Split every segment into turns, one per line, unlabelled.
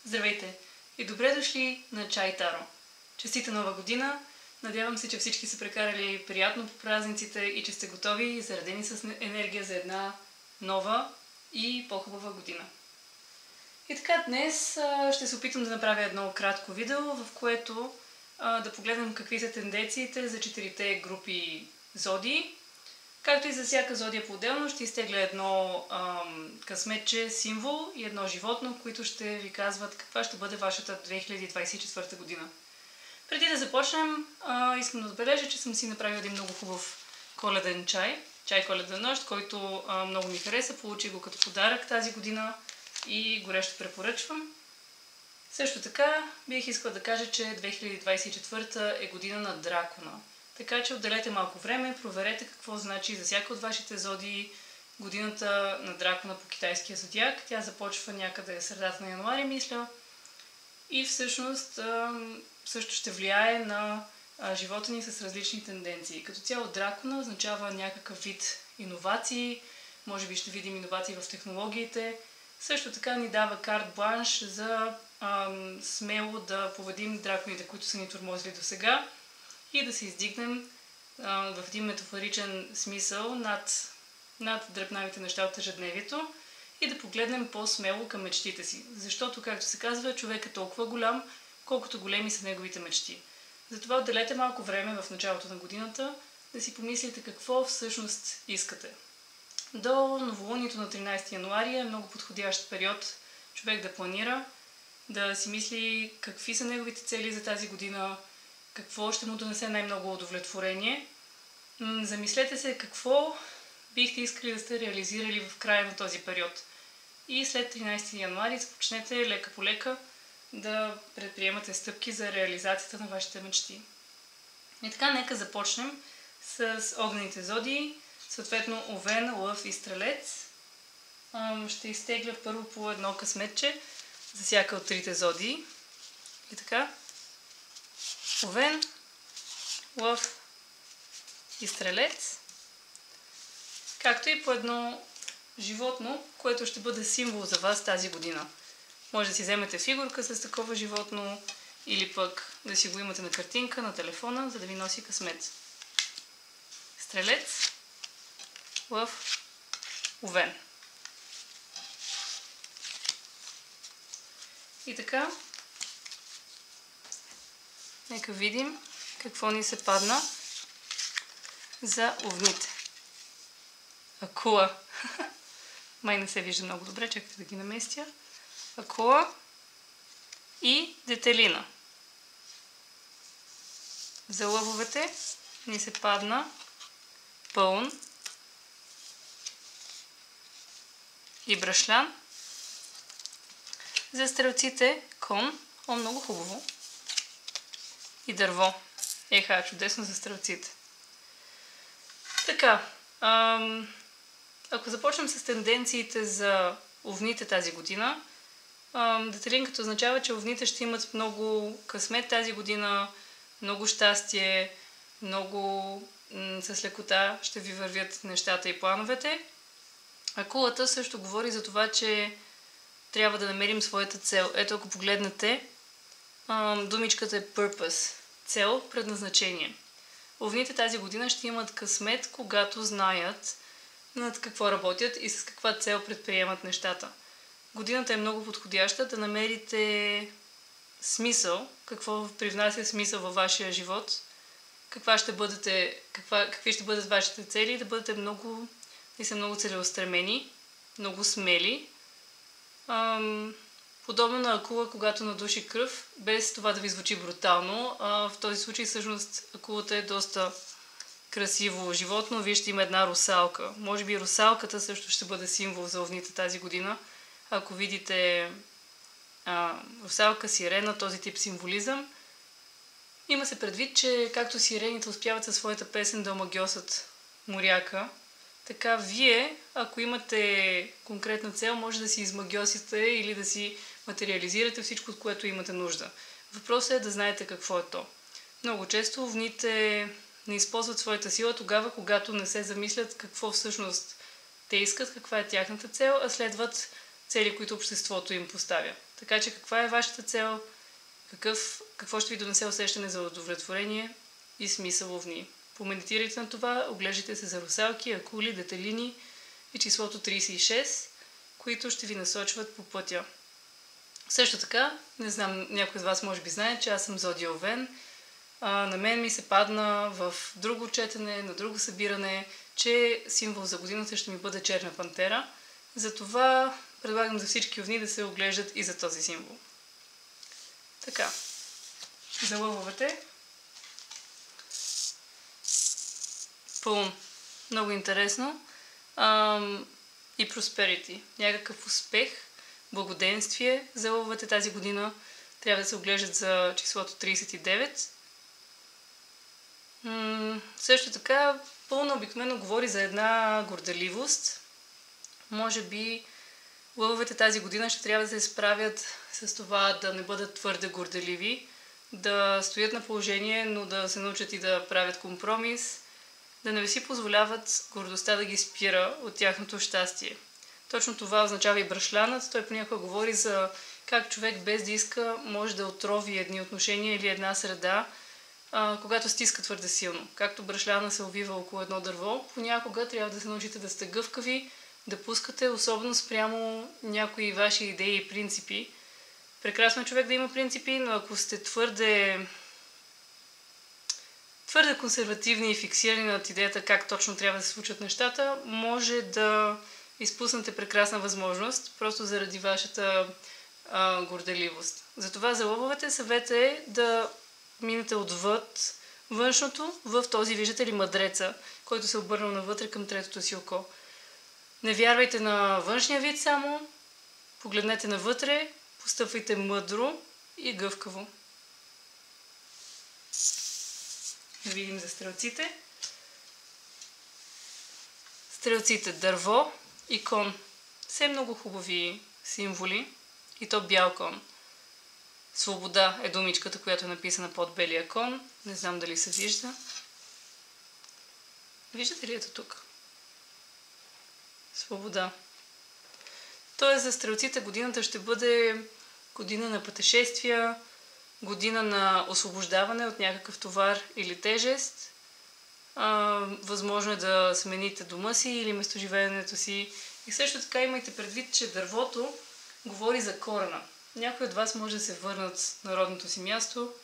Здравейте и добре дошли на Чай Таро. Честита нова година! Надявам се, че всички са прекарали приятно по празниците и че сте готови и заредени с енергия за една нова и по-хубава година. И така, днес ще се опитам да направя едно кратко видео, в което да погледнем какви са тенденциите за 4-те групи зодии. Както и за всяка зодия по-отделно, ще изтегля едно късметче, символ и едно животно, които ще ви казват каква ще бъде вашата 2024 година. Преди да започнем, искам да отбележа, че съм си направила един много хубав коледен чай коледна нощ, който много ми хареса. Получих го като подарък тази година и горещо препоръчвам. Също така бих искала да кажа, че 2024 е година на дракона. Така че отделете малко време, проверете какво значи за всяка от вашите зодии годината на дракона по китайския зодиак. Тя започва някъде средата на януари, мисля. И всъщност също ще влияе на живота ни с различни тенденции. Като цяло дракона означава някакъв вид иновации, може би ще видим иновации в технологиите. Също така ни дава карт бланш за смело да победим драконите, които са ни тормозили до сега и да се издигнем в един метафоричен смисъл над дребнавите неща от ежедневието и да погледнем по-смело към мечтите си. Защото, както се казва, човек е толкова голям, колкото големи са неговите мечти. Затова отделете малко време в началото на годината да си помислите какво всъщност искате. До новолунието на 13 януари е много подходящ период човек да планира, да си мисли какви са неговите цели за тази година, какво ще му донесе най-много удовлетворение. Замислете се какво бихте искали да сте реализирали в края на този период. И след 13 януари започнете лека по лека да предприемате стъпки за реализацията на вашите мечти. И така, нека започнем с огнените зодии, съответно Овен, Лъв и Стрелец. Ще изтегля първо по едно късметче за всяка от трите зодии. И така, Овен, Лъв и Стрелец, както и по едно животно, което ще бъде символ за вас тази година. Може да си вземете фигурка с такова животно или пък да си го имате на картинка, на телефона, за да ви носи късмет. Стрелец, Лъв, Овен. И така, нека видим какво ни се падна за овните. Акула. Май не се вижда много добре, чакайте да ги наместя. Акула и детелина. За лъвовете ни се падна пълн и брашлян. За стрелците кон, много хубаво, и дърво. Еха, чудесно за стрелците. Така, ако започнем с тенденциите за овните тази година, детелинката означава, че овните ще имат много късмет тази година, много щастие, много с лекота ще ви вървят нещата и плановете. Акулата също говори за това, че трябва да намерим своята цел. Ето, ако погледнете, думичката е purpose, цел, предназначение. Овните тази година ще имат късмет, когато знаят над какво работят и с каква цел предприемат нещата. Годината е много подходяща да намерите смисъл, какво привнася смисъл във вашия живот, какви ще бъдат вашите цели и да бъдете много целеустремени, много смели. Подобно на акула, когато надуши кръв, без това да ви звучи брутално. В този случай всъщност акулата е доста красиво животно. Вижте, има една русалка. Може би русалката също ще бъде символ за овните тази година. Ако видите русалка, сирена, този тип символизъм, има се предвид, че както сирените успяват със своята песен да омагьосат моряка, така вие, ако имате конкретна цел, може да си измагьосите или да си материализирате всичко, от което имате нужда. Въпросът е да знаете какво е то. Много често овните не използват своята сила тогава, когато не се замислят какво всъщност те искат, каква е тяхната цел, а следват цели, които обществото им поставя. Така че каква е вашата цел, какво ще ви донесе усещане за удовлетворение и смисъл в дни. Помедитирайте на това, оглеждайте се за русалки, акули, детелини и числото 36, които ще ви насочват по пътя. Също така, не знам, някой от вас може би знае, че аз съм зодия Овен. На мен ми се падна в друго четене, на друго събиране, че символ за годината ще ми бъде черна пантера. Затова предлагам за всички овни да се оглеждат и за този символ. Така, за лъвовете. Пълн. Много интересно. И prosperity. Някакъв успех, благоденствие за лъвовете тази година. Трябва да се оглеждат за числото 39. Също така, пълно обикновено говори за една горделивост. Може би лъвовете тази година ще трябва да се справят с това да не бъдат твърде горделиви, да стоят на положение, но да се научат и да правят компромис, да не си позволяват гордостта да ги спира от тяхното щастие. Точно това означава и бръшлянът. Той понякога говори за как човек без да иска може да отрови едни отношения или една среда, когато стиска твърде силно. Както бръшляна се увива около едно дърво, понякога трябва да се научите да сте гъвкави, да пускате, особено спрямо някои ваши идеи и принципи. Прекрасно е човек да има принципи, но ако сте твърде консервативни и фиксирани над идеята как точно трябва да се случат нещата, може да изпуснете прекрасна възможност, просто заради вашата горделивост. Затова за лъвовете съвет е да минете отвъд външното в този, виждате ли, мъдреца, който се обърнал навътре към третото си око. Не вярвайте на външния вид само, погледнете навътре, постъпвайте мъдро и гъвкаво. Да видим за стрелците. Стрелците, дърво и кон. Все много хубави символи. И то бял кон. Свобода е думичката, която е написана под белия кон. Не знам дали се вижда. Виждате ли ето тук? Свобода. Тоест за стрелците годината ще бъде година на пътешествия, година на освобождаване от някакъв товар или тежест. Възможно е да смените дома си или местоживеенето си. И също така имайте предвид, че дървото говори за корена. Някои от вас може да се върнат на родното си място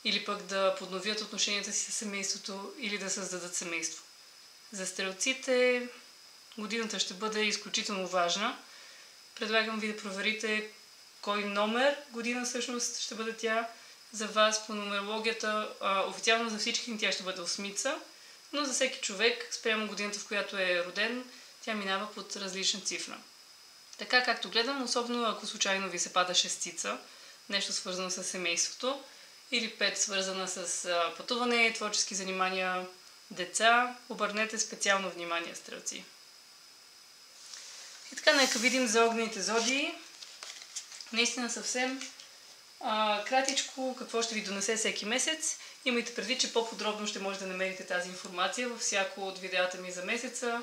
или пък да подновят отношенията си с семейството или да създадат семейство. За стрелците годината ще бъде изключително важна. Предлагам ви да проверите кой номер година всъщност ще бъде тя за вас по нумерологията. Официално за всички тя ще бъде осмица, но за всеки човек, спрямо годината, в която е роден, тя минава под различна цифра. Така както гледам, особено ако случайно ви се пада шестица, нещо свързано с семейството, или 5 свързана с пътуване, творчески занимания, деца, обърнете специално внимание, стрелци. И така, нека видим за огнените зодии. Наистина съвсем кратичко какво ще ви донесе всеки месец. Имайте предвид, че по-подробно ще можете да намерите тази информация във всяко от видеята ми за месеца.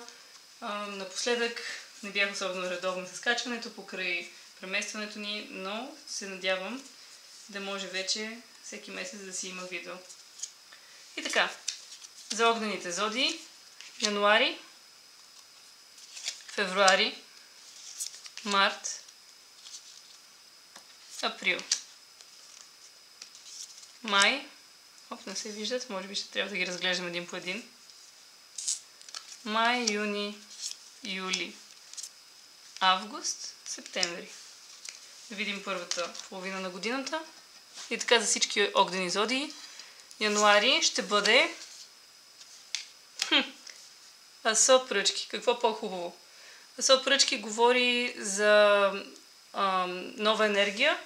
Напоследък не бях особено редовно с качването покрай преместването ни, но се надявам да може вече всеки месец да си има видео. И така, за огнените зодии: януари, февруари, март, април, май, не се виждат, може би ще трябва да ги разглеждам един по един, май, юни, юли, август, септември. Да видим първата половина на годината. И така за всички огнени зодии. Януари ще бъде Асо пръчки. Какво по-хубаво? Асо пръчки говори за нова енергия,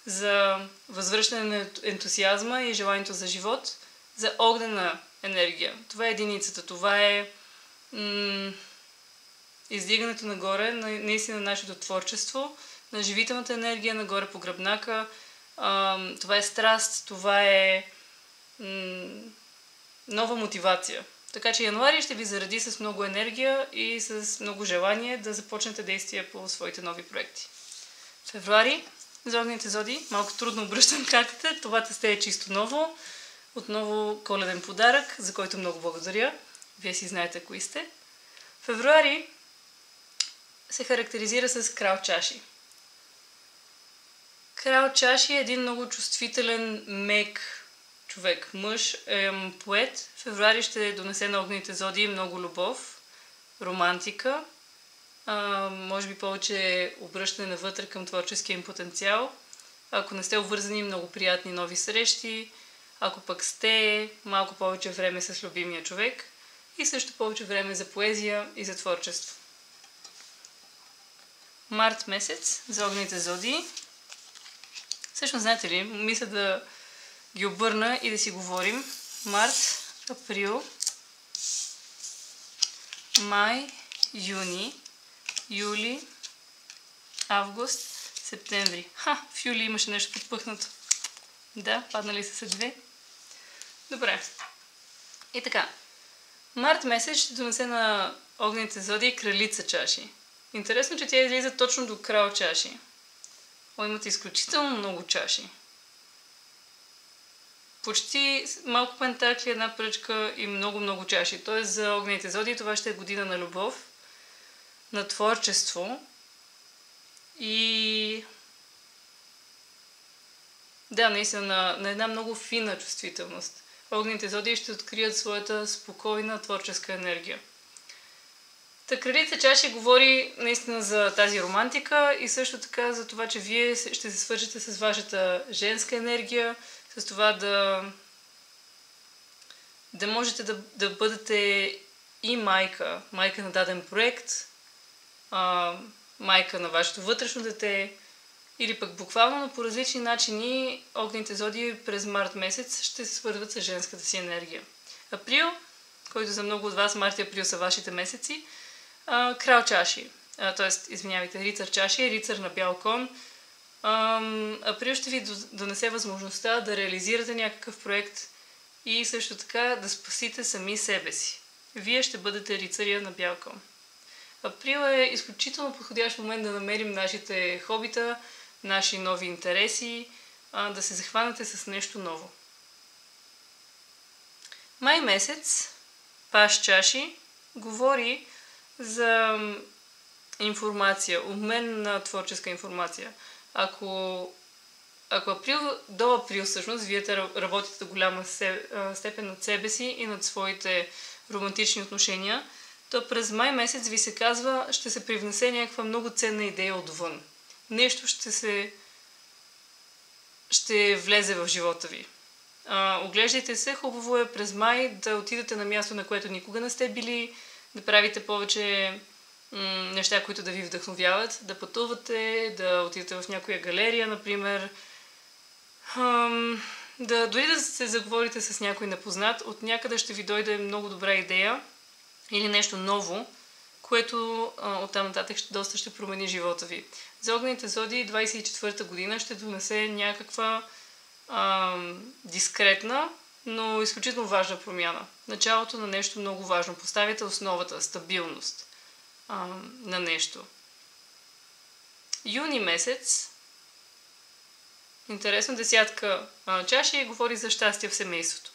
за възвръщане на ентусиазма и желанието за живот, за огнена енергия. Това е единицата. Това е издигането нагоре, наистина на нашето творчество, на живителната енергия нагоре по гръбнака. Това е страст, това е нова мотивация. Така че януари ще ви заради с много енергия и с много желание да започнете действия по своите нови проекти. Февруари За огнените зодии, малко трудно обръщам картите. Това тесте е чисто ново. Отново коледен подарък, за който много благодаря. Вие си знаете кои сте. Февруари се характеризира с крал чаши. Крал чаши е един много чувствителен, мек човек, мъж, поет. Февруари ще донесе на огнените зодии много любов, романтика, може би повече обръщане навътре към творческия им потенциал. Ако не сте обвързани, много приятни нови срещи. Ако пък сте, малко повече време с любимия човек и също повече време за поезия и за творчество. Март месец за огнените зодии. Всъщност, знаете ли, мисля да ги обърна и да си говорим. Март, април, май, юни, юли, август, септември. В юли имаше нещо подпъхнато. Да, паднали са се две. Добре. И така. Март месец ще донесе на огнените зодии кралица чаши. Интересно, че тя излиза точно до крал чаши. Имате изключително много чаши. Почти малко пентакли, една пръчка и много чаши. Тоест за огнените зодии това ще е година на любов, на творчество и да, наистина на една много фина чувствителност. Огнените зодии ще открият своята спокойна творческа енергия. Та кралица чаши говори наистина за тази романтика и също така за това, че вие ще се свържете с вашата женска енергия, с това да можете да бъдете и майка на даден проект, майка на вашето вътрешно дете или пък буквално, но по различни начини огнените зодии през март месец ще се свързват с женската си енергия. Април, който за много от вас март и април са вашите месеци, крал чаши, рицар чаши, рицар на бял кон. Април ще ви донесе възможността да реализирате някакъв проект и също така да спасите сами себе си. Вие ще бъдете рицария на бял кон. Април е изключително подходящ момент да намерим нашите хобита, наши нови интереси, да се захванете с нещо ново. Май месец, паш чаши, говори за информация, обмен на творческа информация. Ако до април всъщност вие работите до голяма степен над себе си и над своите романтични отношения, то през май месец ви се казва, ще се привнесе някаква много ценна идея отвън. Нещо ще влезе в живота ви. Оглеждайте се, хубаво е през май да отидете на място, на което никога не сте били, да правите повече неща, които да ви вдъхновяват, да пътувате, да отидете в някоя галерия, например, дори да се заговорите с някой непознат, от някъде ще ви дойде много добра идея или нещо ново, което оттам нататък доста ще промени живота ви. За огнените зодии 24-та година ще донесе някаква дискретна, но изключително важна промяна. Началото на нещо много важно. Поставяте основата, стабилност на нещо. Юни месец, интересно, десятка чаши говори за щастие в семейството.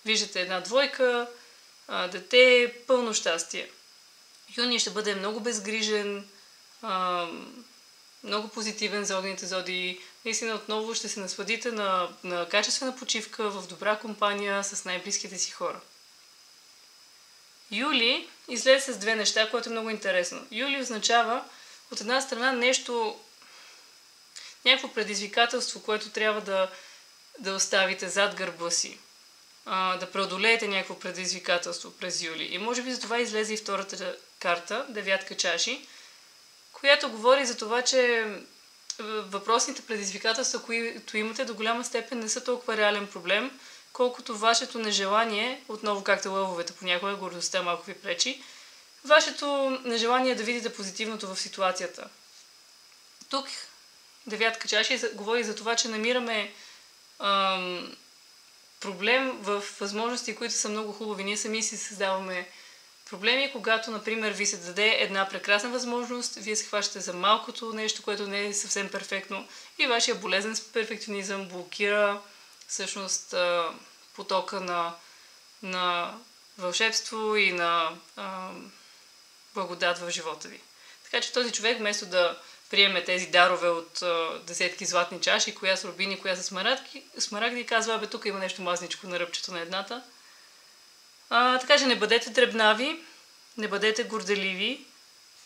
Виждате една двойка, дете, пълно щастие. Юни ще бъде много безгрижен, много позитивен за огнените зодии. Наистина отново ще се насладите на качествена почивка в добра компания с най-близките си хора. Юли излезе с две неща, което е много интересно. Юли означава от една страна някакво предизвикателство, което трябва да оставите зад гърба си. Да преодолеете някакво предизвикателство през юли. И може би за това излезе и втората карта, девятка чаши, която говори за това, че въпросните предизвикателства, които имате, до голяма степен не са толкова реален проблем, колкото вашето нежелание, отново както лъвовете понякога, гордостта малко ви пречи, вашето нежелание да видите позитивното в ситуацията. Тук девятка чаши говори за това, че намираме проблем в възможности, които са много хубави. Ние сами си създаваме проблеми, когато, например, ви се даде една прекрасна възможност, вие се хващате за малкото нещо, което не е съвсем перфектно и вашия болезнен перфекционизъм блокира всъщност потока на вълшебство и на благодат в живота ви. Така че този човек, вместо да приеме тези дарове от десетки златни чаши, коя с рубини, коя с смарагди, казва, бе, тук има нещо мазничко на ръбчето на едната. Така че не бъдете дребнави, не бъдете горделиви,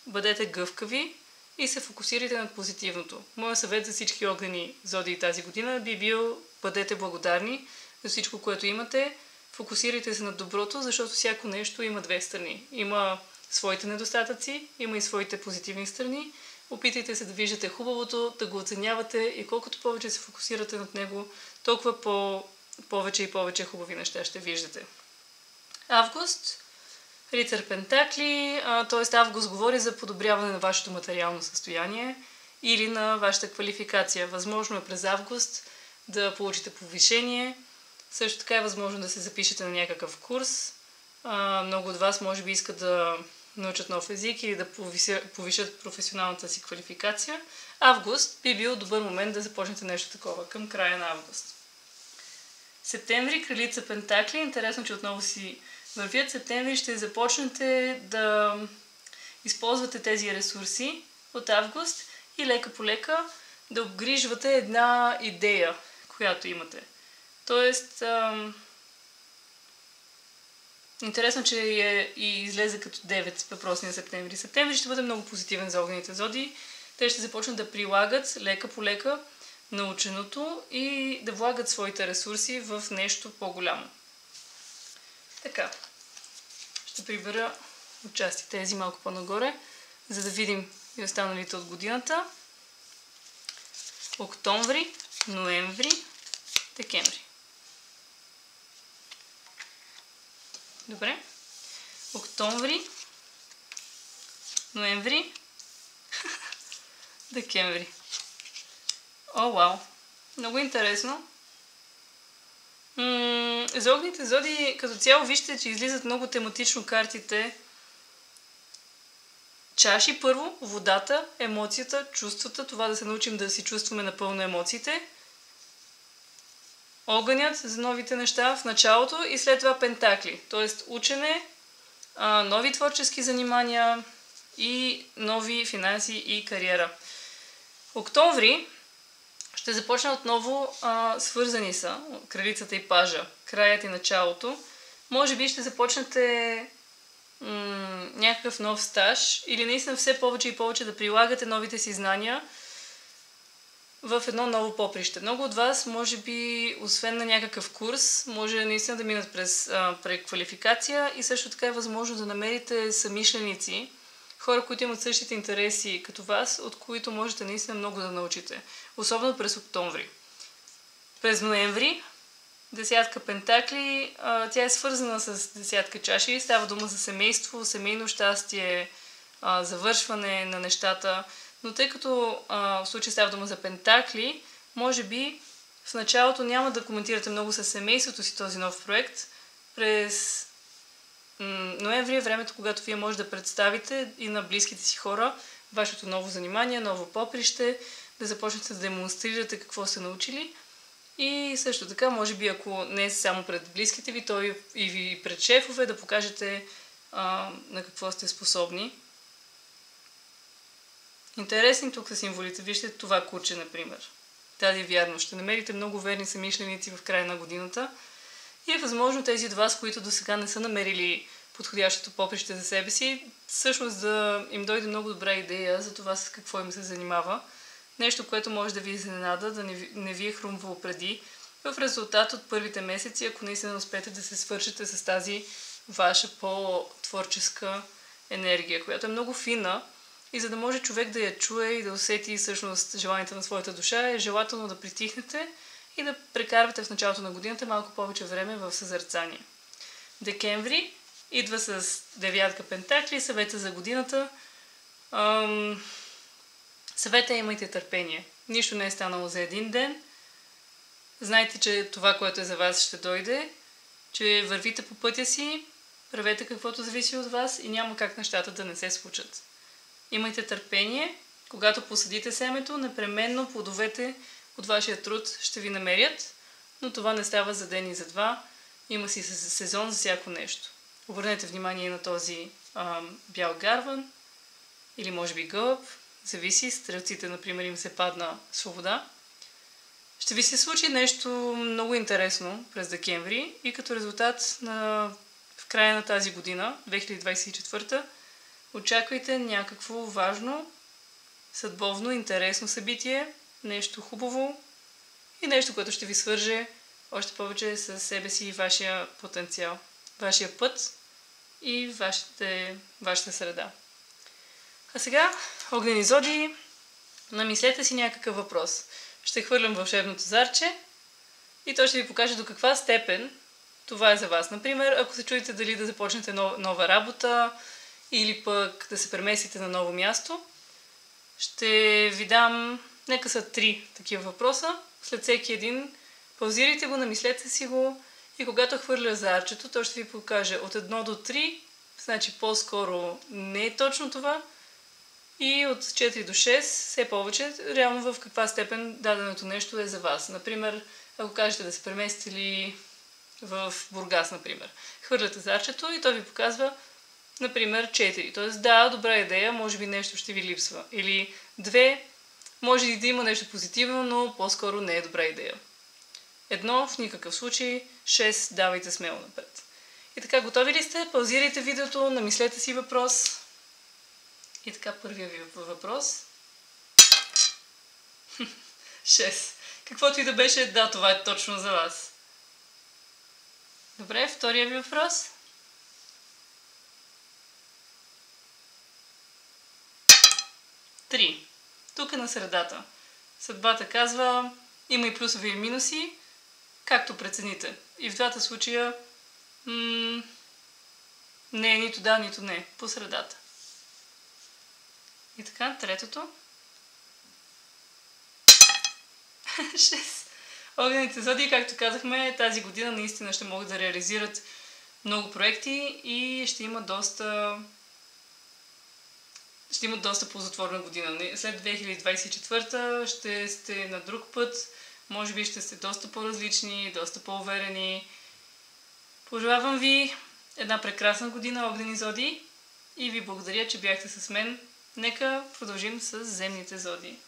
бъдете гъвкави и се фокусирайте над позитивното. Моят съвет за всички огнени зодии тази година би бил: бъдете благодарни за всичко, което имате, фокусирайте се на доброто, защото всяко нещо има две страни. Има своите недостатъци, има и своите позитивни страни. Опитайте се да виждате хубавото, да го оценявате и колкото повече се фокусирате над него, толкова повече и повече хубави неща ще виждате. Август, рицар Пентакли, т.е. август говори за подобряване на вашето материално състояние или на вашата квалификация. Възможно е през август да получите повишение, също така е възможно да се запишете на някакъв курс. Много от вас може би искат да научат нов език или да повишат професионалната си квалификация. Август би бил добър момент да започнете нещо такова към края на август. Септември, кралица Пентакли. Интересно, че отново си вървят. Септември ще започнете да използвате тези ресурси от август и лека по лека да обгрижвате една идея, която имате. Тоест, интересно, че и излезе като 9 въпросния септември. Септември ще бъде много позитивен за огнените зодии. Те ще започнат да прилагат лека по лека наученото и да влагат своите ресурси в нещо по-голямо. Така, ще прибера отчасти тези малко по-нагоре, за да видим и останалите от годината. Октомври, ноември, декември. Добре. Октомври, ноември, декември. О, вау! Много интересно. За огнените зодии като цяло вижте, че излизат много тематично картите. Чаши първо, водата, емоцията, чувствата, това да се научим да си чувстваме напълно емоциите. Огънят за новите неща в началото и след това пентакли, т.е. учене, нови творчески занимания и нови финанси и кариера. Октомври ще започна отново, свързани са кралицата и пажа, краят и началото. Може би ще започнете някакъв нов стаж или наистина все повече и повече да прилагате новите си знания в едно ново поприще. Много от вас, може би, освен на някакъв курс, може наистина да минат през преквалификация и също така е възможно да намерите съмишленици, хора, които имат същите интереси като вас, от които можете наистина много да научите. Особено през октомври. През ноември, десятка пентакли, тя е свързана с десятка чаши. Става дума за семейство, семейно щастие, завършване на нещата. Но тъй като в случай става дума за пентакли, може би в началото няма да коментирате много с семейството си този нов проект. През ноември е времето, когато вие може да представите и на близките си хора вашето ново занимание, ново поприще, да започнете да демонстрирате какво сте научили. И също така, може би, ако не е само пред близките ви, то и ви пред шефове, да покажете на какво сте способни. Интересни тук са символите. Вижте това куче, например. Тази вярност. Ще намерите много верни съмишленици в края на годината. И е възможно тези от вас, които до сега не са намерили подходящото поприще за себе си, всъщност да им дойде много добра идея за това с какво им се занимава. Нещо, което може да ви изненада, да не ви е хрумвало преди, в резултат от първите месеци, ако наистина успеете да се свършите с тази ваша по-творческа енергия, която е много фина и за да може човек да я чуе и да усети всъщност желанието на своята душа, е желателно да притихнете и да прекарвате в началото на годината малко повече време в съзерцание. Декември идва с девятка пентакли, съвета за годината. Съвета имайте търпение. Нищо не е станало за един ден. Знайте, че това, което е за вас, ще дойде, че вървите по пътя си правете каквото зависи от вас и няма как нещата да не се случат. Имайте търпение, когато посадите семето, непременно плодовете от вашия труд ще ви намерят, но това не става за ден и за два, има си сезон за всяко нещо. Обърнете внимание на този бял гарван или може би гълъб, зависи, стрелците, например, им се падна свобода. Ще ви се случи нещо много интересно през декември и като резултат в края на тази година, 2024, очаквайте някакво важно, съдбовно, интересно събитие, нещо хубаво и нещо, което ще ви свърже още повече с себе си и вашия потенциал, вашия път и вашата среда. А сега, огнени зодии, намислете си някакъв въпрос. Ще хвърлям вълшебното зарче и то ще ви покаже до каква степен това е за вас. Например, ако се чудите дали да започнете нова работа или пък да се преместите на ново място, ще ви дам, нека са 3 такива въпроса. След всеки един паузирайте го, намислете си го и когато хвърля зарчето, то ще ви покаже от 1 до 3, значи по-скоро не е точно това, и от 4 до 6 все повече, реално в каква степен даденото нещо е за вас. Например, ако кажете да се преместили в Бургас, например, хвърляте зарчето и то ви показва, например, 4. Тоест, да, добра идея, може би нещо ще ви липсва. Или 2, може и да има нещо позитивно, но по-скоро не е добра идея. 1, в никакъв случай, 6, давайте смело напред. И така, готови ли сте? Паузирайте видеото, намислете си въпрос. И така, първия ви въпрос. 6. Каквото и да беше, да, това е точно за вас. Добре, втория ви въпрос. 3. Тук е на средата. Съдбата казва, има и плюсови и минуси, както прецените. И в двата случая не е нито да, нито не. По средата. И така, третото. 6. Огнените зодии, както казахме, тази година наистина ще могат да реализират много проекти и ще има доста ползотворна година. След 2024 ще сте на друг път, може би ще сте доста по-различни, доста по-уверени. Пожелавам ви една прекрасна година, огнени зодии, и ви благодаря, че бяхте с мен. Нека продължим с земните зодии.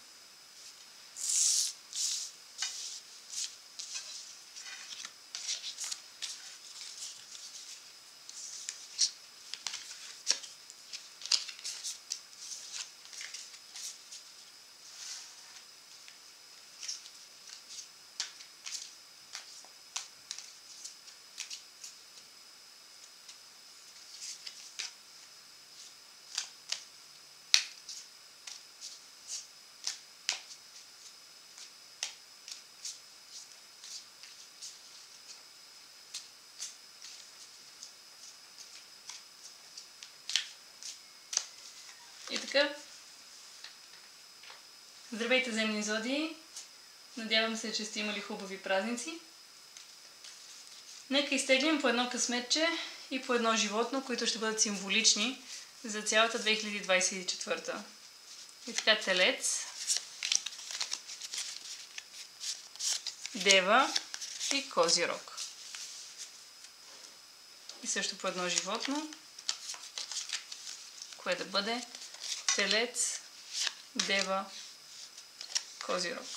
И така, здравейте, земни зодии! Надявам се, че сте имали хубави празници. Нека изтеглим по едно късметче и по едно животно, които ще бъдат символични за цялата 2024. И така, телец, дева и козирог. И също по едно животно, кое да бъде телец, дева, козирог.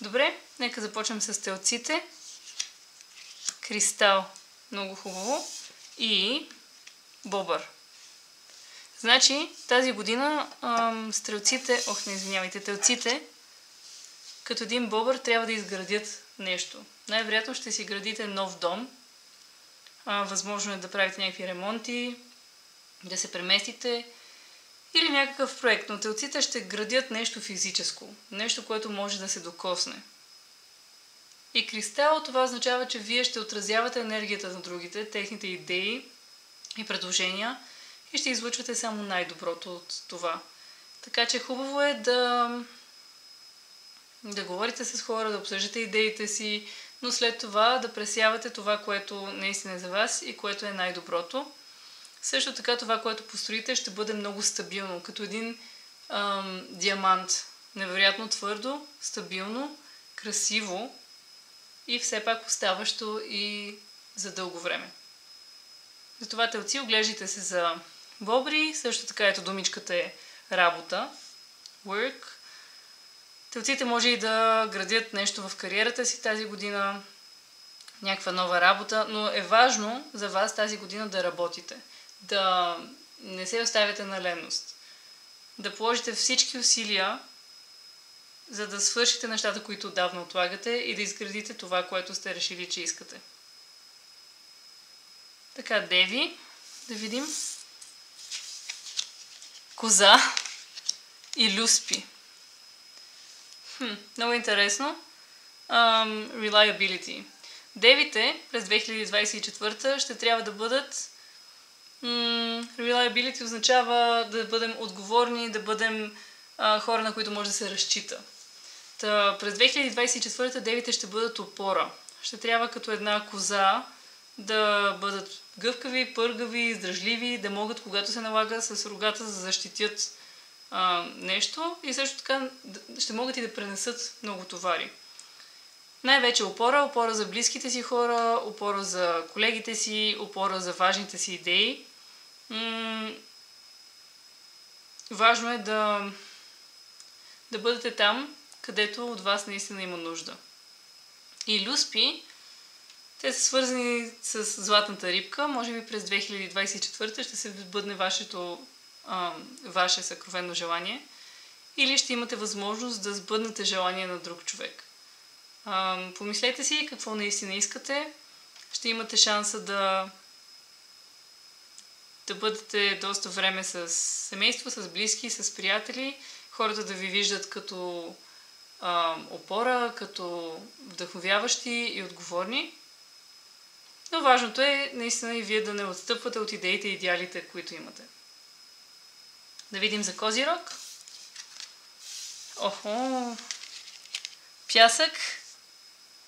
Добре, нека започнем с телците. Кристал, много хубаво. И бобър. Значи, тази година телците, като един бобър, трябва да изградят нещо. Най-вероятно ще си градите нов дом. Възможно е да правите някакви ремонти, да се преместите или някакъв проект. Но телците ще градят нещо физическо, нещо, което може да се докосне. И кристал, това означава, че вие ще отразявате енергията на другите, техните идеи и предложения и ще излъчвате само най-доброто от това. Така че хубаво е да говорите с хора, да обсъждате идеите си, но след това да пресявате това, което наистина е за вас и което е най-доброто. Също така това, което построите, ще бъде много стабилно, като един диамант. Невероятно твърдо, стабилно, красиво и все пак оставащо и за дълго време. Затова телци, оглеждайте се за бобри, също така ето думичката е работа, work. Телците може и да градят нещо в кариерата си тази година, някаква нова работа, но е важно за вас тази година да работите, да не се оставяте на ленност, да положите всички усилия, за да свършите нещата, които отдавна отлагате и да изградите това, което сте решили, че искате. Така, Деви, да видим. Коза и Люспи. Много интересно. Reliability. Девите през 2024 ще трябва да бъдат... Reliability означава да бъдем отговорни, да бъдем хора, на които може да се разчита. През 2024 девите ще бъдат опора. Ще трябва като една коза да бъдат гъвкави, пъргави, издръжливи, да могат, когато се налага с рогата, да защитят нещо и също така ще могат и да пренесат много товари. Най-вече опора за близките си хора, опора за колегите си, опора за важните си идеи. Важно е да бъдете там, където от вас наистина има нужда. И Люспи, те са свързани с златната рибка. Може би през 2024 ще се сбъдне ваше съкровено желание или ще имате възможност да сбъднете желание на друг човек. Помислете си какво наистина искате. Ще имате шанса да бъдете доста време с семейство, с близки, с приятели. Хората да ви виждат като опора, като вдъхновяващи и отговорни. Но важното е наистина и вие да не отстъпвате от идеите и идеалите, които имате. Да видим за Козирог. Охо! Пясък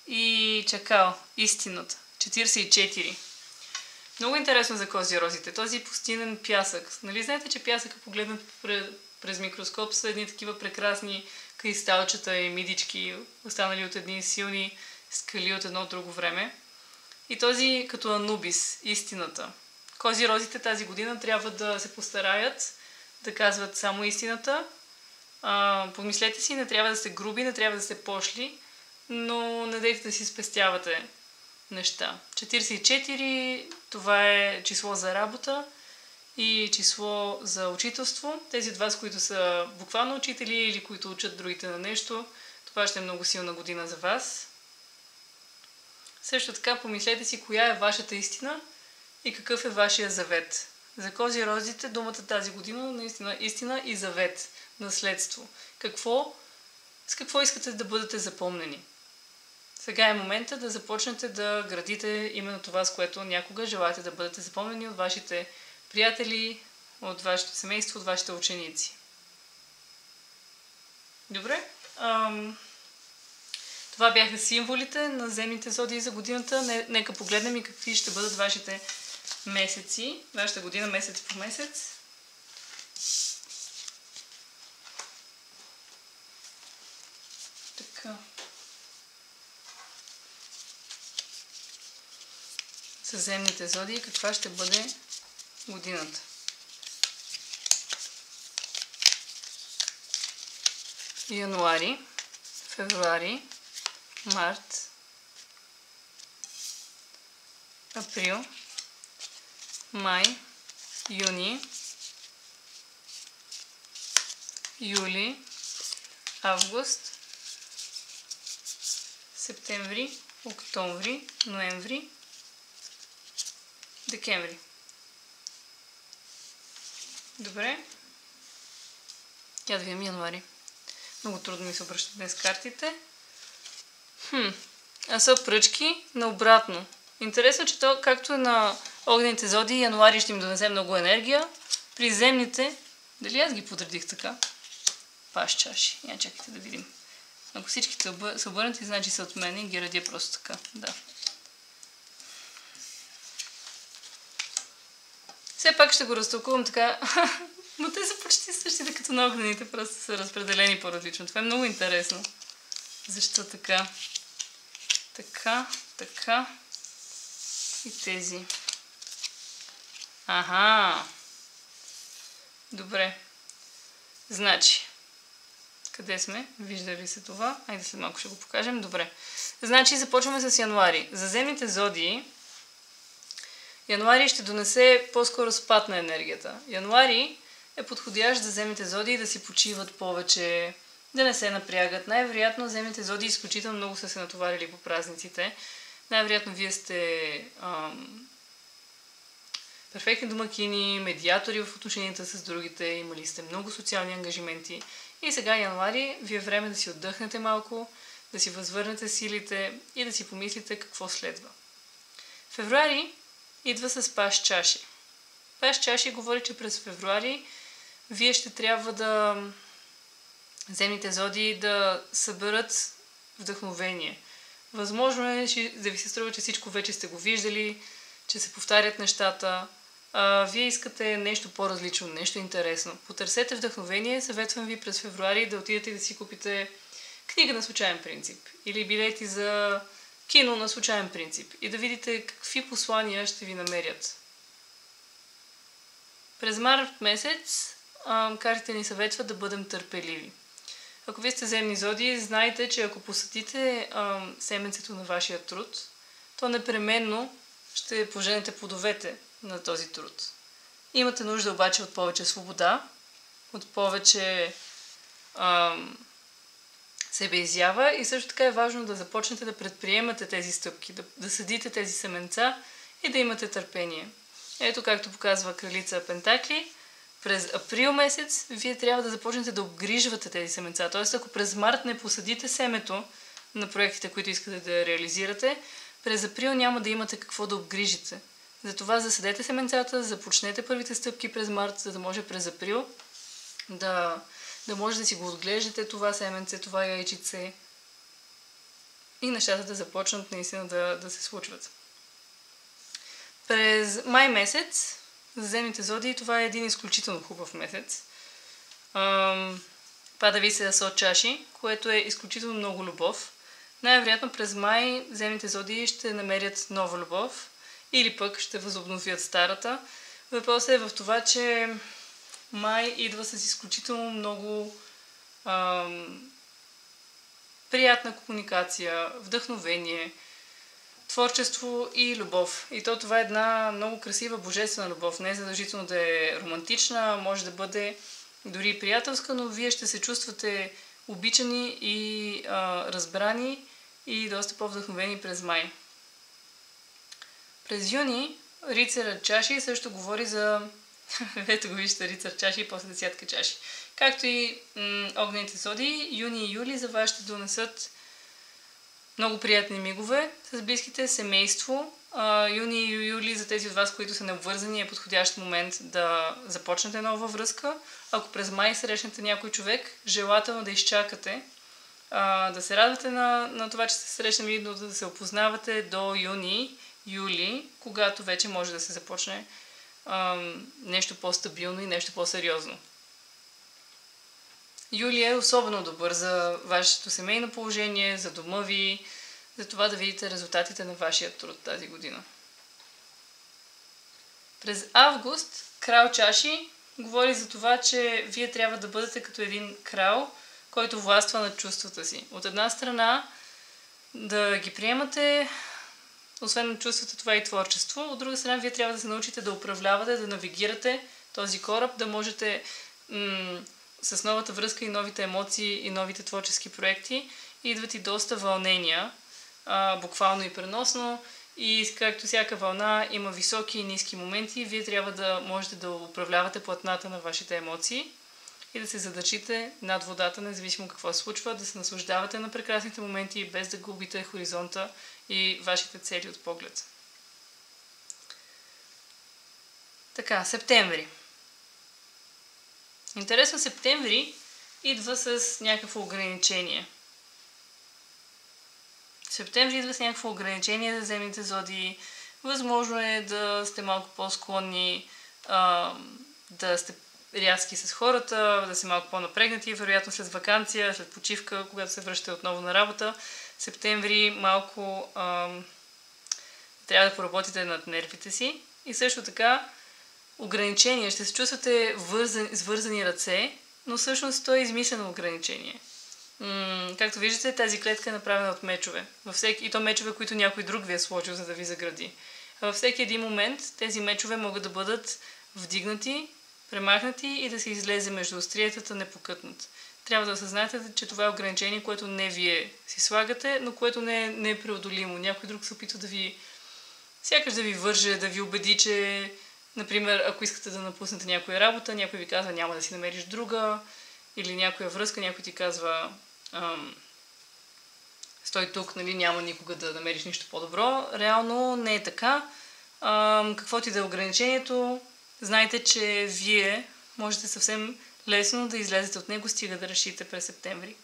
и чакал. Истината. 44. Много интересно за козирозите. Този пустинен пясък. Нали знаете, че пясъка погледнат през микроскоп са едни такива прекрасни кристалчета и мидички, останали от едни силни скали от едно друго време. И този като Анубис, истината. Козирозите тази година трябва да се постараят да казват само истината. Помислете си, не трябва да сте груби, не трябва да сте пошли, но не дейте да си спестявате неща. 44, това е число за работа и число за учителство. Тези от вас, които са буквално учители или които учат другите на нещо, това ще е много силна година за вас. Също така помислете си коя е вашата истина и какъв е вашия завет. За козирозите думата тази година наистина истина и завет, наследство. С какво искате да бъдете запомнени? Сега е момента да започнете да градите именно това, с което някога желаете да бъдете запомнени от вашите приятели, от вашето семейство, от вашите ученици. Добре. Това бяха символите на земните зодии за годината. Нека погледнем и какви ще бъдат вашите месеци, вашата година месец по месец. Така. За земните зодии каква ще бъде годината? Януари, февруари, март, април, май, юни, юли, август, септември, октомври, ноември, декември. Добре. Я да видим януари. Много трудно ми се обръщат днес картите. А са пръчки наобратно. Интересно, че то, както е на огнените зодии, януари ще им донесе много енергия. При земните, дали аз ги подредих така? Паш чаши. Я чакайте да видим. Ако всички са обърнати, значи са от мен и ги редя просто така. Да. Все пак ще го разтълкувам така. Но те са почти същите като на огнените, просто са разпределени по-различно. Това е много интересно. Защо така? Така. И тези. Аха. Добре. Значи. Къде сме? Вижда ли се това? Айде след малко ще го покажем. Добре. Значи започваме с януари. За земните зодии януари ще донесе по-скоро спад на енергията. Януари е подходящ за земните зодии да си почиват повече, да не се напрягат. Най-вероятно земните зодии изключително много са се натоварили по празниците. Най-вероятно вие сте перфектни домакини, медиатори в отношенията с другите, имали сте много социални ангажименти. И сега януари ви е време да си отдъхнете малко, да си възвърнете силите и да си помислите какво следва. Февруари идва с паш чаши. Паш чаши говори, че през февруари вие ще трябва да земните зодии да съберат вдъхновение. Възможно е да ви се струва, че всичко вече сте го виждали, че се повтарят нещата. Вие искате нещо по-различно, нещо интересно. Потърсете вдъхновение. Съветвам ви през февруари да отидете и да си купите книга на случайен принцип или билети за кино на случайен принцип и да видите какви послания ще ви намерят. През март месец картите ни съветват да бъдем търпеливи. Ако вие сте земни зодии, знайте, че ако посадите семенцето на вашия труд, то непременно ще поженете плодовете на този труд. Имате нужда обаче от повече свобода, от повече себеизява и също така е важно да започнете да предприемате тези стъпки, да съдите тези семенца и да имате търпение. Ето както показва кралица Пентакли, през април месец вие трябва да започнете да обгрижвате тези семенца. Т.е. ако през март не посадите семето на проектите, които искате да реализирате, през април няма да имате какво да обгрижите. Затова засадете семенцата, започнете първите стъпки през март, за да може през април да може да си го отглеждате това семенце, това яйчице и нещата да започнат наистина да се случват. През май месец за земните зодии това е един изключително хубав месец. Пада ви се асо чаши, което е изключително много любов. Най-вероятно през май земните зодии ще намерят нова любов или пък ще възобновят старата. Въпросът е в това, че май идва с изключително много приятна комуникация, вдъхновение, творчество и любов. И това е една много красива божествена любов. Не е задължително да е романтична, може да бъде дори приятелска, но вие ще се чувствате обичани и разбрани и доста по-вдъхновени през май. През юни рицарът чаши също говори за... Ето го виждате, рицар чаши и после десятка чаши. Както и огнените зодии, юни и юли за вас ще донесат много приятни мигове с близките, семейство. Юни и юли за тези от вас, които са необвързани, е подходящ момент да започнете нова връзка. Ако през май срещнете някой човек, желателно да изчакате, да се радвате на това, че сте срещнали, но да се опознавате до юни, юли, когато вече може да се започне нещо по-стабилно и нещо по-сериозно. Юли е особено добър за вашето семейно положение, за дома ви, за това да видите резултатите на вашия труд тази година. През август крал чаши говори за това, че вие трябва да бъдете като един крал, който властва над чувствата си. От една страна да ги приемате, освен на чувствата, това е и творчество. От друга страна, вие трябва да се научите да управлявате, да навигирате този кораб, да можете с новата връзка и новите емоции и новите творчески проекти идват и доста вълнения, буквално и преносно. И както всяка вълна има високи и ниски моменти, вие трябва да можете да управлявате платната на вашите емоции и да се задържите над водата, независимо какво се случва, да се наслаждавате на прекрасните моменти, без да губите хоризонта и вашите цели от поглед. Така, септември. Интересно, септември идва с някакво ограничение. Септември идва с някакво ограничение за земните зодии. Възможно е да сте малко по-склонни да сте рязки с хората, да сте малко по-напрегнати, вероятно след ваканция, след почивка, когато се връщате отново на работа. Септември малко трябва да поработите над нервите си. И също така ограничения. Ще се чувствате с вързани ръце, но всъщност то е измислено ограничение. Както виждате, тази клетка е направена от мечове. И то мечове, които някой друг ви е сложил, за да ви загради. Във всеки един момент тези мечове могат да бъдат вдигнати, премахнати и да се излезе между остриетата непокътнат. Трябва да осъзнаете, че това е ограничение, което не вие си слагате, но което не е преодолимо. Някой друг се опитва сякаш да ви върже, да ви убеди, че, например, ако искате да напуснете някоя работа, някой ви казва няма да си намериш друга, или някоя връзка, някой ти казва стой тук, нали, няма никога да намериш нищо по-добро. Реално не е така. Каквото и да е ограничението, знайте, че вие можете съвсем лесно да излезете от него, стига да решите през септември.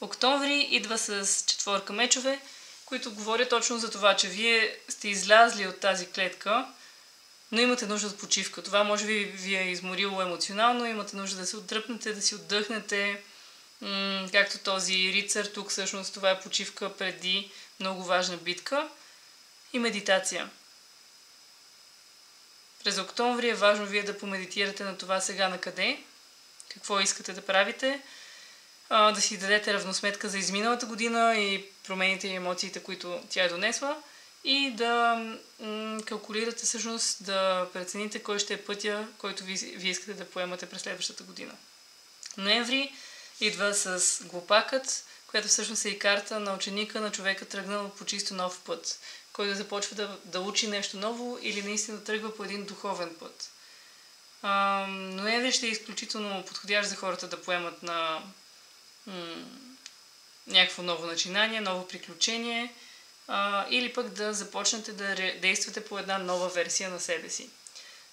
Октомври идва с 4 мечове, които говорят точно за това, че вие сте излязли от тази клетка, но имате нужда от почивка. Това може би ви е изморило емоционално, имате нужда да се отдръпнете, да си отдъхнете. Както този рицар, тук всъщност това е почивка преди много важна битка и медитация. През октомври е важно вие да помедитирате на това сега на къде, какво искате да правите, да си дадете равносметка за изминалата година и промените и емоциите, които тя е донесла, и да калкулирате всъщност, да прецените кой ще е пътя, който вие искате да поемате през следващата година. Ноември идва с глупакът, която всъщност е и карта на ученика, на човека тръгнал по чисто нов път, който започва да учи нещо ново или наистина тръгва по един духовен път. Ноември ще е изключително подходящ за хората да поемат на някакво ново начинание, ново приключение, или пък да започнете да действате по една нова версия на себе си.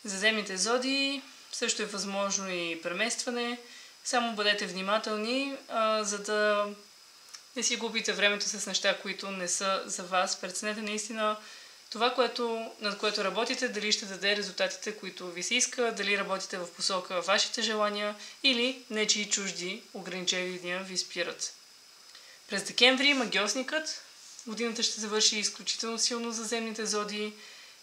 За земните зодии също е възможно и преместване. Само бъдете внимателни, за да не си губите времето с неща, които не са за вас. Преценете наистина това, над което работите, дали ще даде резултатите, които ви се иска, дали работите в посока вашите желания или нечии чужди ограничения ви спират. През декември магиосникът. Годината ще завърши изключително силно за земните зодии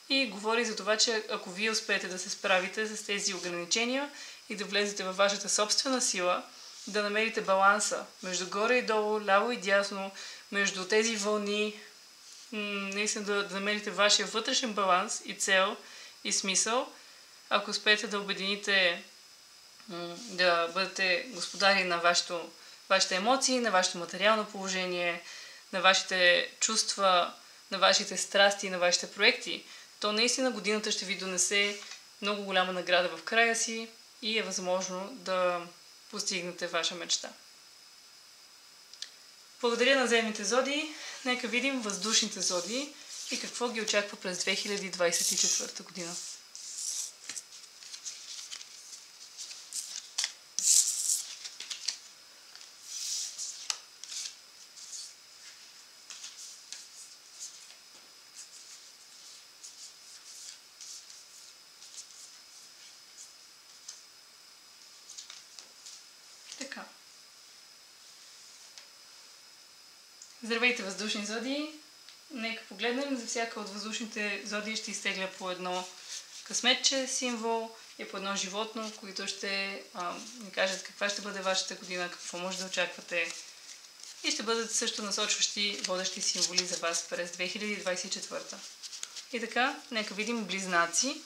и говори за това, че ако вие успеете да се справите с тези ограничения и да влезете във вашата собствена сила, да намерите баланса между горе и долу, ляво и дясно, между тези вълни, наистина да намерите вашия вътрешен баланс и цел и смисъл. Ако успеете да обедините, да бъдете господари на вашите емоции, на вашето материално положение, на вашите чувства, на вашите страсти и на вашите проекти, то наистина годината ще ви донесе много голяма награда в края си и е възможно да постигнете ваша мечта. Благодаря на земните зодии. Нека видим въздушните зодии и какво ги очаква през 2024 година. Така. Здравейте, въздушни зодии! Нека погледнем. За всяка от въздушните зодии ще изтегля по едно късметче, символ и по едно животно, които ще ни кажат каква ще бъде вашата година, какво може да очаквате и ще бъдат също насочващи водещи символи за вас през 2024. И така, нека видим близнаци,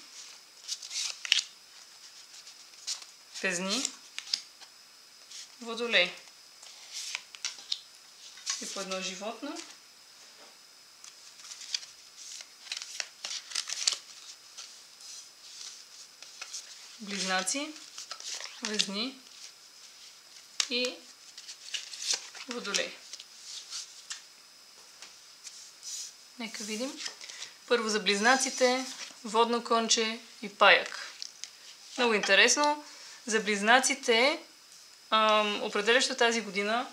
Везни, Водолей и по едно животно. Близнаци, Везни и Водолей. Нека видим. Първо за близнаците, водно конче и паяк. Много интересно. За близнаците определящо тази година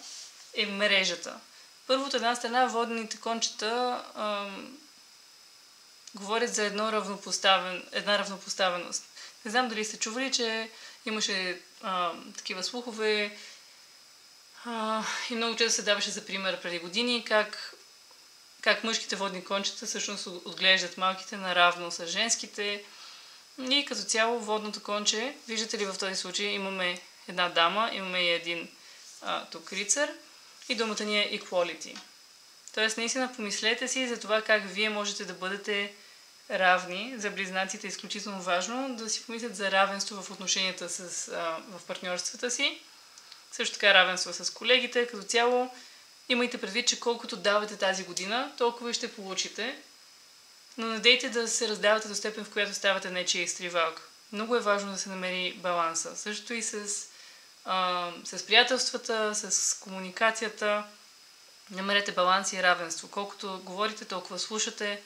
е мрежата. Първо, от една страна, водените кончета говорят за една равнопоставеност. Не знам дали сте чували, че имаше такива слухове и много често се даваше за пример преди години как мъжките водни кончета всъщност отглеждат малките наравно с женските. И като цяло водното конче, виждате ли в този случай имаме една дама, имаме и един тук рицар и думата ни е equality. Тоест наистина помислете си за това как вие можете да бъдете равни. За близнаците е изключително важно да си помислят за равенство в отношенията в партньорствата си. Също така равенство с колегите. Като цяло имайте предвид, че колкото давате тази година, толкова и ще получите. Но не дейте да се раздавате до степен, в която ставате нечия изтривалка. Много е важно да се намери баланса. Също и с приятелствата, с комуникацията. Намерете баланс и равенство. Колкото говорите, толкова слушате.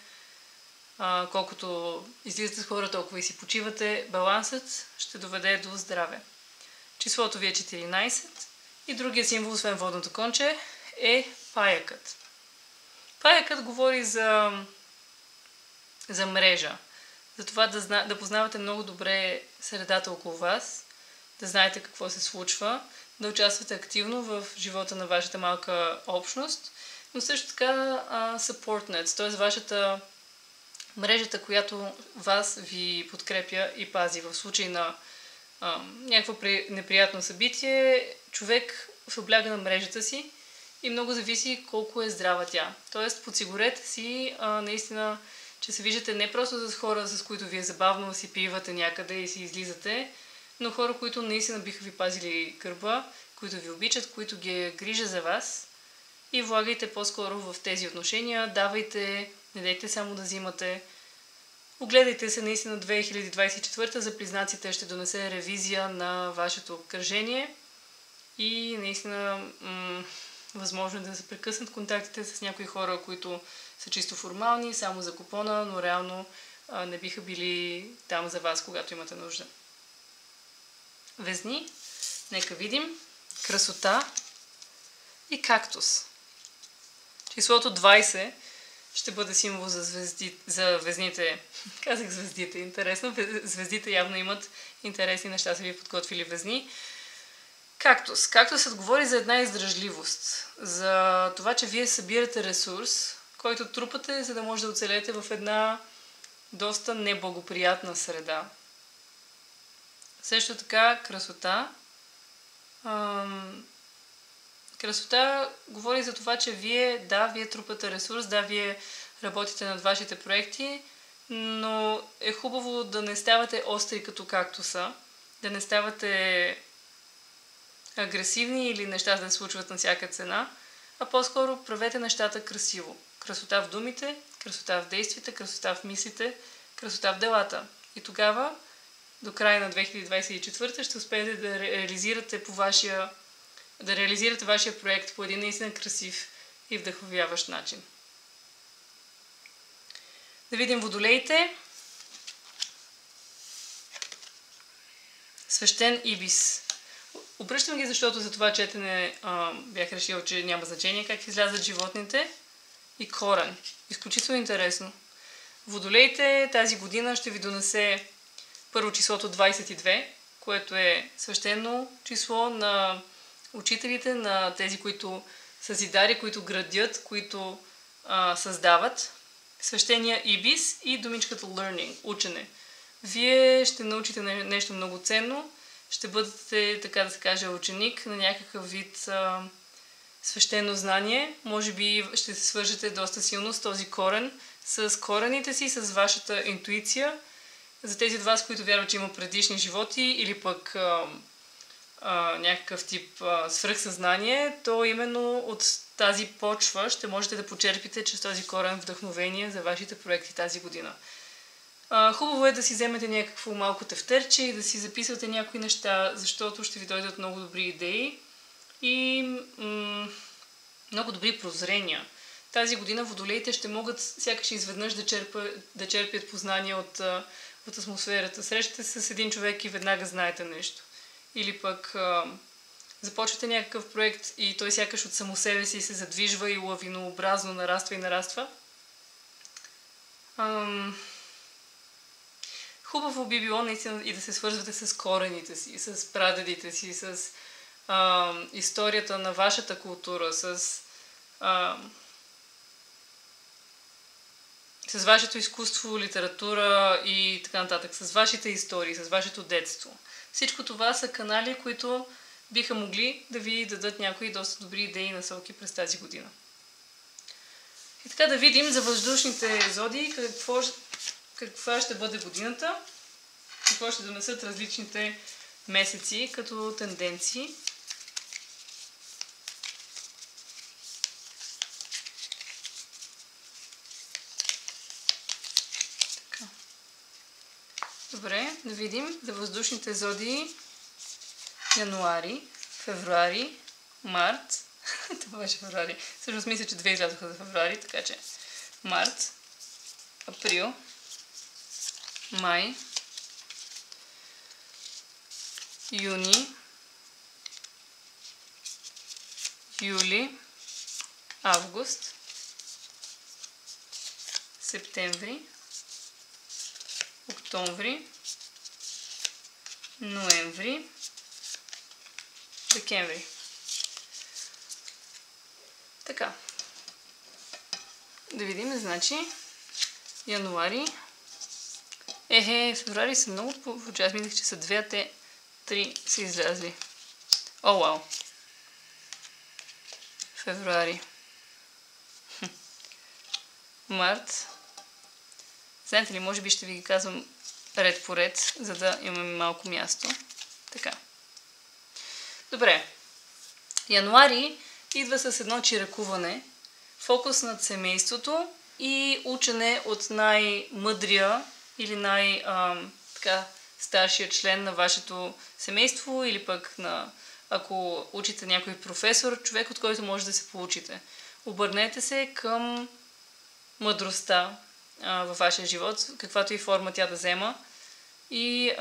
Колкото излизате с хора, толкова и си почивате. Балансът ще доведе до здраве. Числото ви е 14 и другия символ, освен водното конче, е паякът. Паякът говори за мрежа. За това да познавате много добре средата около вас, да знаете какво се случва, да участвате активно в живота на вашата малка общност, но също така support net, т.е. вашата мрежата, която вас ви подкрепя и пази. В случай на някакво неприятно събитие, човек се обляга на мрежата си и много зависи колко е здрава тя. Тоест, подсигурете си наистина, че се виждате не просто с хора, с които ви е забавно, си пивате някъде и си излизате, но хора, които наистина биха ви пазили гърба, които ви обичат, които ги е грижа за вас и влагайте по-скоро в тези отношения, давайте, не дейте само да взимате. Огледайте се наистина 2024 за близнаците ще донесе ревизия на вашето обкръжение и наистина възможно е да се прекъснат контактите с някои хора, които са чисто формални, само за купона, но реално не биха били там за вас, когато имате нужда. Везни, нека видим. Красота и кактус. Числото 20 ще бъде символ за везните. Казах звездите, интересно. Звездите явно имат интересни неща, са ви подготвили везни. Кактус. Кактусът говори за една издръжливост. За това, че вие събирате ресурс, който трупате, за да може да оцелете в една доста неблагоприятна среда. Също така красота. Красота говори за това, че вие трупате ресурс, вие работите над вашите проекти, но е хубаво да не ставате остри като кактуса, да не ставате агресивни или неща да се случват на всяка цена, а по-скоро правете нещата красиво. Красота в думите, красота в действията, красота в мислите, красота в делата. И тогава, до края на 2024 ще успеете да реализирате вашия проект по един наистина красив и вдъхновяващ начин. Да видим водолеите. Свещен ибис. Обръщам ги, защото за това четене бях решила, че няма значение как излязат животните. И корен. Изключително интересно. Водолеите тази година ще ви донесе първо числото 22, което е свещено число на учителите, на тези, които са зидари, които градят, които създават. Свещения ибис и думичката learning, учене. Вие ще научите нещо много ценно, ще бъдете, така да се каже, ученик на някакъв вид свещено знание. Може би ще се свържете доста силно с този корен, с корените си, с вашата интуиция. За тези от вас, които вярват, че има предишни животи или пък някакъв тип свръхсъзнание, то именно от тази почва ще можете да почерпите чрез този корен вдъхновение за вашите проекти тази година. Хубаво е да си вземете някакво малко тефтерче и да си записвате някои неща, защото ще ви дойдат много добри идеи и много добри прозрения. Тази година водолеите ще могат сякаш изведнъж да черпят познания от атмосферата. Срещате се с един човек и веднага знаете нещо. Или пък започвате някакъв проект и той сякаш от само себе си се задвижва и лавинообразно нараства и нараства. Хубаво би било наистина и да се свързвате с корените си, с прадедите си, с историята на вашата култура, с вашето изкуство, литература и така нататък, с вашите истории, с вашето детство. Всичко това са канали, които биха могли да ви дадат някои доста добри идеи и насоки през тази година. И така да видим за въздушните зодии каква ще бъде годината, какво ще донесат различните месеци като тенденции. Така. Добре, да видим за въздушните зодии януари, февруари, март. Това беше февруари. Всъщност мисля, че две излязоха за февруари, така че март, април, май, юни, юли, август, септември, октомври, ноември, декември. Така. Да видим, значи, януари. Февруари са много повече. Аз мислех, че са 2, а те 3 са излязли. О, вау! Февруари. Март. Знаете ли, може би ще ви ги казвам ред по ред, за да имаме малко място. Така. Добре. Януари идва с едно чиракуване, фокус над семейството и учене от най-мъдрия или най-старшия член на вашето семейство или пък ако учите някой професор, човек, от който може да се получите. Обърнете се към мъдростта във вашия живот, каквато и форма тя да взема и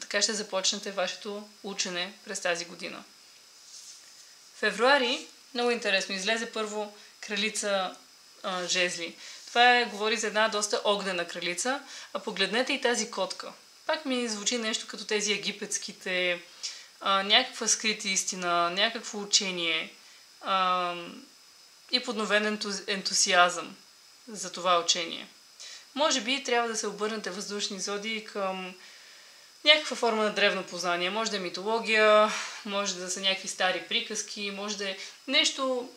така ще започнете вашето учене през тази година. Февруари, много интересно, излезе първо кралица жезли. Това говори за една доста огнена кралица, а погледнете и тази котка. Пак ми звучи нещо като тези египетските, някаква скрита истина, някакво учение и подновен ентусиазъм за това учение. Може би трябва да се обърнете въздушни зодии към някаква форма на древно познание. Може да е митология, може да са някакви стари приказки, може да е нещо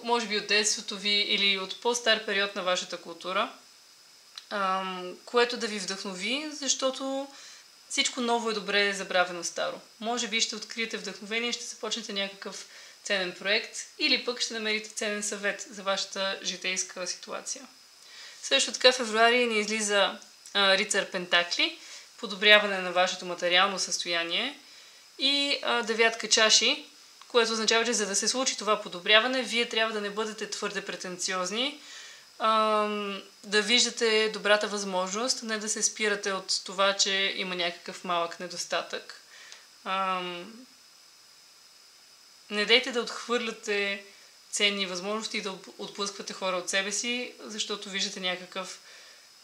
може би от детството ви или от по-стар период на вашата култура, което да ви вдъхнови, защото всичко ново е добре забравено старо. Може би ще откриете вдъхновение и ще започнете някакъв ценен проект или пък ще намерите ценен съвет за вашата житейска ситуация. Също така в февруари ни излиза рицар Пентакли, подобряване на вашето материално състояние и девятка чаши, което означава, че за да се случи това подобряване, вие трябва да не бъдете твърде претенциозни, да виждате добрата възможност, не да се спирате от това, че има някакъв малък недостатък. Не дейте да отхвърляте ценни възможности и да отблъсквате хора от себе си, защото виждате някакъв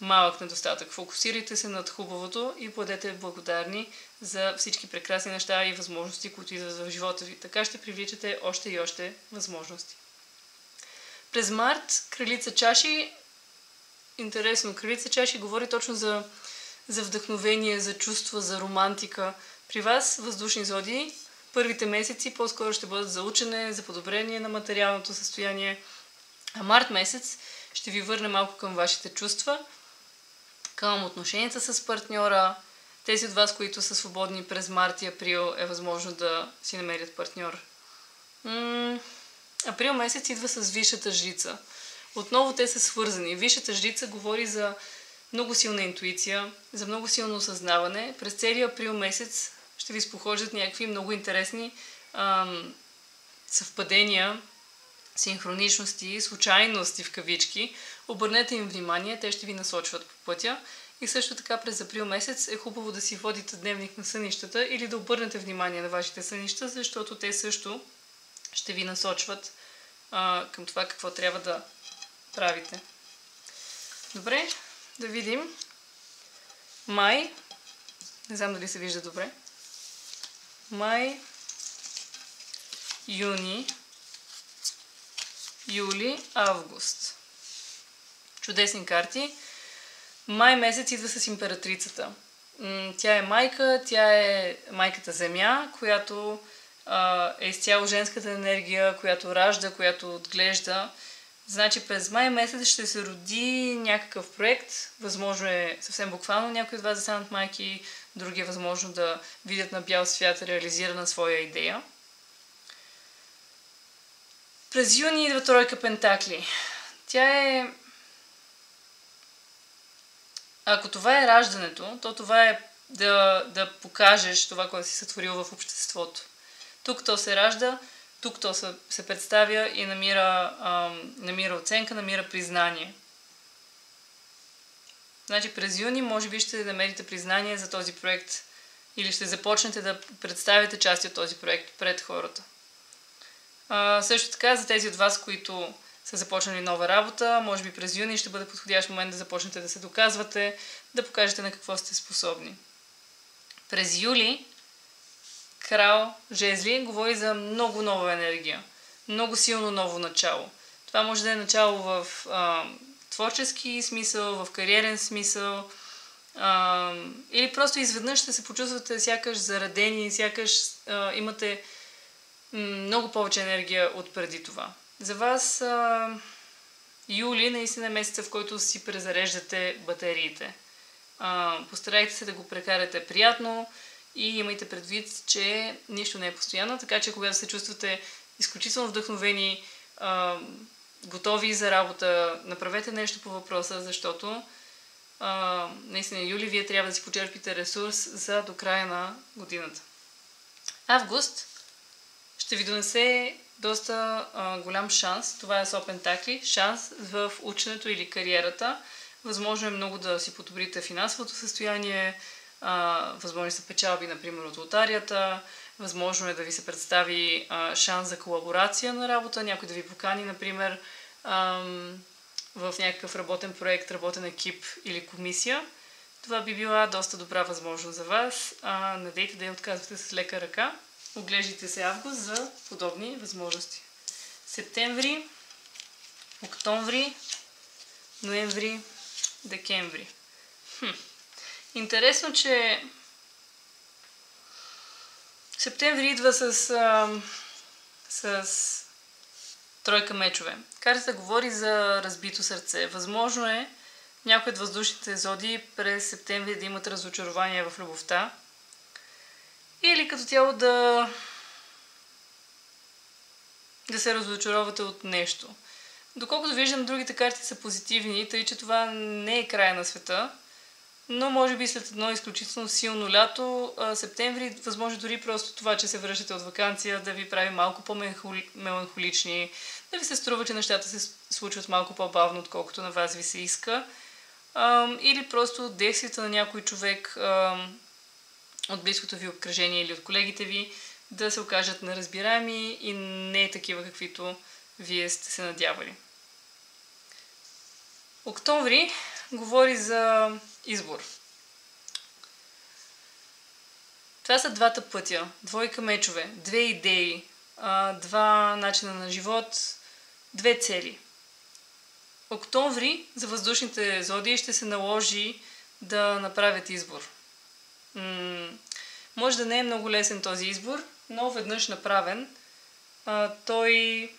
малък недостатък. Фокусирайте се над хубавото и бъдете благодарни за всички прекрасни неща и възможности, които идват в живота ви. Така ще привличате още и още възможности. През март кралица чаши, интересно, кралица чаши говори точно за вдъхновение, за чувства, за романтика. При вас, въздушни зодии, първите месеци по-скоро ще бъдат за учене, за подобрение на материалното състояние. А март месец ще ви върне малко към вашите чувства, към отношенията с партньора. Тези от вас, които са свободни през март и април, е възможно да си намерят партньор. Април месец идва с висшата жрица. Отново те са свързани. Висшата жрица говори за много силна интуиция, за много силно осъзнаване. През целия април месец ще ви спохождат някакви много интересни съвпадения, синхроничности, случайности в кавички. Обърнете им внимание, те ще ви насочват по пътя И също така през април месец е хубаво да си водите дневник на сънищата или да обърнете внимание на вашите сънища, защото те също ще ви насочват към това какво трябва да правите. Добре, да видим. Май. Не знам дали се вижда добре. Май, юни, юли, август. Чудесни карти. Май месец идва с императрицата. Тя е майка, тя е майката Земя, която е изцяло женската енергия, която ражда, която отглежда. Значи през май месец ще се роди някакъв проект. Възможно е съвсем буквално някои от вас да станат майки, други е възможно да видят на бял свят реализирана своя идея. През юни идва тройка пентакли. Тя е... Ако това е раждането, то това е да покажеш това, което си сътворил в обществото. Тук то се ражда, тук то се представя и намира оценка, намира признание. Значи през юни може би ще намерите признание за този проект или ще започнете да представите части от този проект пред хората. Също така за тези от вас, които са започнали нова работа, може би през юни ще бъде подходящ момент да започнете да се доказвате, да покажете на какво сте способни. През юли Крал Жезли говори за много нова енергия, много силно ново начало. Това може да е начало в творчески смисъл, в кариерен смисъл, или просто изведнъж ще се почувствате сякаш заредени, сякаш имате много повече енергия от преди това. За вас юли наистина е месеца, в който си презареждате батериите. Постарайте се да го прекарате приятно и имайте предвид, че нищо не е постоянно, така че когато се чувствате изключително вдъхновени, готови за работа, направете нещо по въпроса, защото наистина юли вие трябва да си почерпите ресурс за до края на годината. Август ще ви донесе доста голям шанс. Това е с Пентакли. Шанс в ученето или кариерата. Възможно е много да си подобрите финансовото състояние, възможно са печалби, например, от лотарията, възможно е да ви се представи шанс за колаборация на работа, някой да ви покани, например, в някакъв работен проект, работен екип или комисия. Това би била доста добра възможност за вас. Не дейте да я отказвате с лека ръка. Оглеждайте се август за подобни възможности. Септември, октомври, ноември, декември. Интересно, че септември идва с тройка мечове. Картата говори за разбито сърце. Възможно е някои от въздушните зодии през септември да имат разочарование в любовта. Или като цяло да се разочаровате от нещо. Доколкото виждам, другите карти са позитивни, тъй че това не е края на света. Но може би след едно изключително силно лято, септември, възможно дори просто това, че се връщате от ваканция, да ви прави малко по-меланхолични, да ви се струва, че нещата се случват малко по-бавно, отколкото на вас ви се иска. Или просто действията на някой човек от близкото ви обкръжение или от колегите ви да се окажат неразбираеми и не такива, каквито вие сте се надявали. Октомври говори за избор. Това са двата пътя. Двойка мечове, две идеи, два начина на живот, две цели. Октомври за въздушните зодии ще се наложи да направят избор. Може да не е много лесен този избор, но веднъж направен, той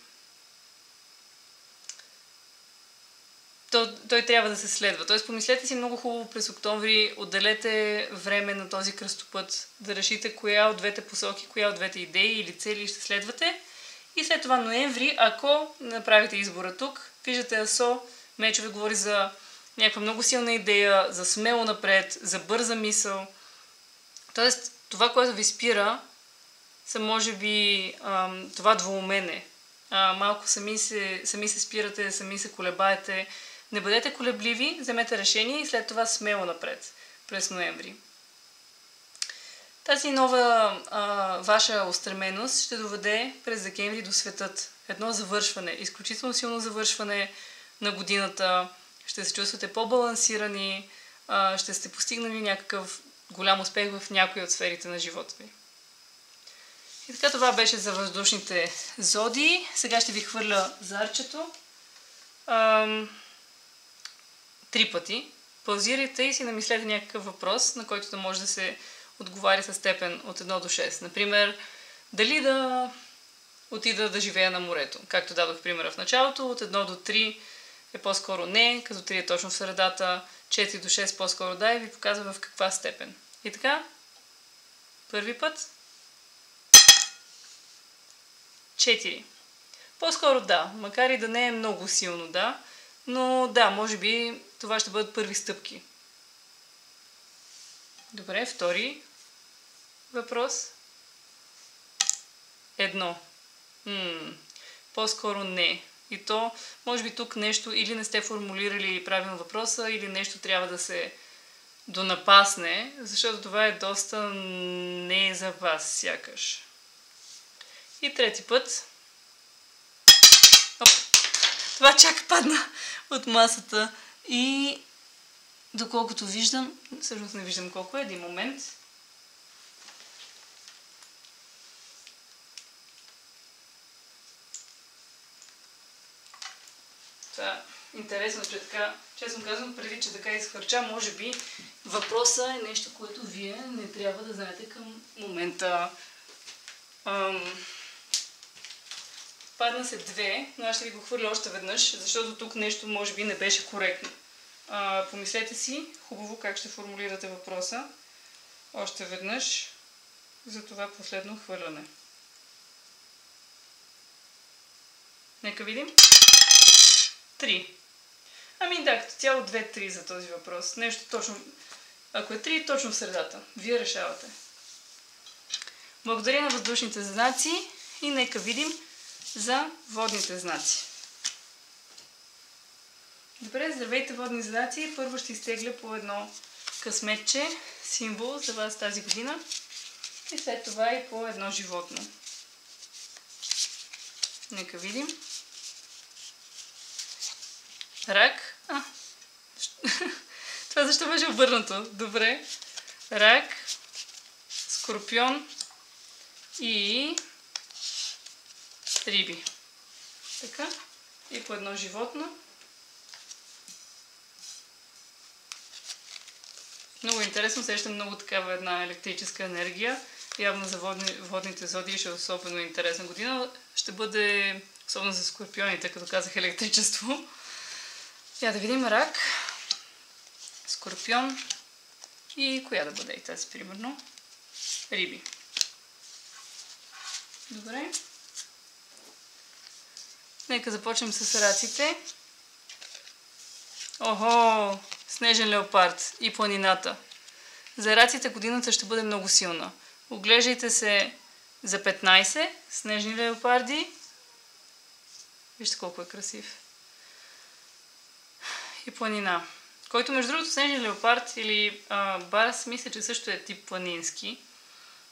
трябва да се следва. Тоест, помислете си много хубаво през октомври, отделете време на този кръстопът, да решите коя от двете посоки, коя от двете идеи или цели ще следвате. И след това ноември, ако направите избора тук, виждате Асо, мечове говори за някаква много силна идея, за смело напред, за бърза мисъл. Тоест, това, което ви спира, са може би това двоумене. Малко сами се спирате, сами се колебаете, Не бъдете колебливи, вземете решение и след това смело напред през ноември. Тази нова ваша устременост ще доведе през декември до светът. Едно завършване, изключително силно завършване на годината. Ще се чувствате по-балансирани, ще сте постигнали някакъв голям успех в някои от сферите на живота ви. И така, това беше за въздушните зодии. Сега ще ви хвърля зарчето 3 пъти. Паузирайте и си намислете някакъв въпрос, на който да може да се отговаря със степен от 1 до 6. Например, дали да отида да живея на морето. Както дадох примера в началото, от 1 до 3 е по-скоро не, като 3 е точно в средата, 4 до 6 по-скоро да и ви показва в каква степен. И така, първи път 4. По-скоро да, макар и да не е много силно да, но да, може би това ще бъдат първи стъпки. Добре, втори въпрос. 1. По-скоро не. И то, може би тук нещо или не сте формулирали правилно въпроса, или нещо трябва да се донапасне, защото това е доста не за вас, сякаш. И трети път. Оп. Това чак падна от масата. И доколкото виждам, всъщност не виждам колко е, един момент. Това интересно, че така, честно казвам, преди че така изхвърча, може би въпросът е нещо, което вие не трябва да знаете към момента. Падна се 2, но аз ще ви го хвърля още веднъж, защото тук нещо може би не беше коректно. Помислете си хубаво как ще формулирате въпроса още веднъж за това последно хвърляне. Нека видим. 3. Ами да, като цяло 2-3 за този въпрос. Нещо точно, ако е 3, точно в средата. Вие решавате. Благодаря на въздушните знаци и нека видим за водните знаци. Добре, здравейте водни знаци. Първо ще изтегля по едно късметче, символ за вас тази година. И след това и по едно животно. Нека видим. Рак. Това защо беше обърнато? Добре. Рак, скорпион и риби. Така. И по едно животно. Много интересно, сещам много такава една електрическа енергия. Явно за водните зодии ще е особено интересна година. Ще бъде особено за скорпионите, като казах електричество. Я да видим рак, скорпион и коя да бъде и тази, примерно? Риби. Добре. Нека започнем с раците. Охо! Снежен леопард и планината. За раците годината ще бъде много силна. Оглеждайте се за 15 снежни леопарди. Вижте колко е красив. И планина. Който между другото снежен леопард или барс, мисля, че също е тип планински.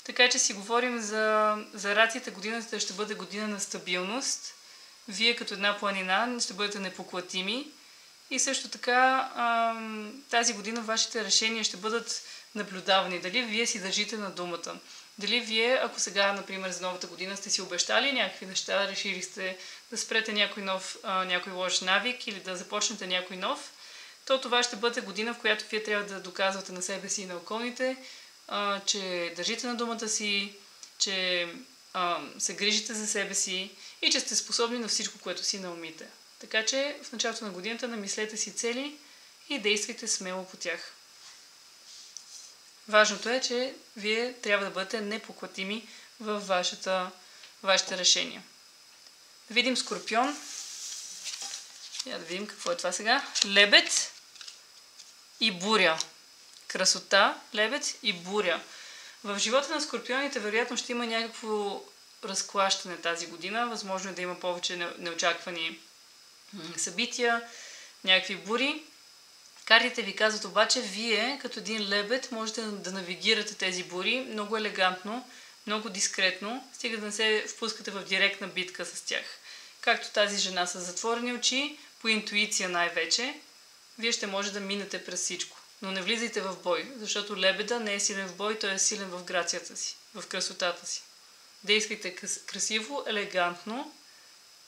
Така че си говорим за раците годината ще бъде година на стабилност. Вие като една планина ще бъдете непоклатими. И също така тази година вашите решения ще бъдат наблюдавани. Дали вие си държите на думата. Дали вие, ако сега, например, за новата година сте си обещали някакви неща, решили сте да спрете някой лош навик или да започнете някой нов, то това ще бъде година, в която вие трябва да доказвате на себе си и на околните, че държите на думата си, че се грижите за себе си и че сте способни на всичко, което си наумите. Така че в началото на годината намислете си цели и действайте смело по тях. Важното е, че вие трябва да бъдете непоклатими във вашите решения. Да видим скорпион. Я да видим какво е това сега. Лебед и буря. Красота, лебед и буря. В живота на скорпионите вероятно ще има някакво разклащане тази година. Възможно е да има повече неочаквани събития. някакви бури. Картите ви казват обаче, вие като един лебед можете да навигирате тези бури много елегантно, много дискретно, стига да не се впускате в директна битка с тях. Както тази жена с затворени очи, по интуиция най-вече, вие ще може да минете през всичко. Но не влизайте в бой, защото лебеда не е силен в бой, той е силен в грацията си, в красотата си. Действайте красиво, елегантно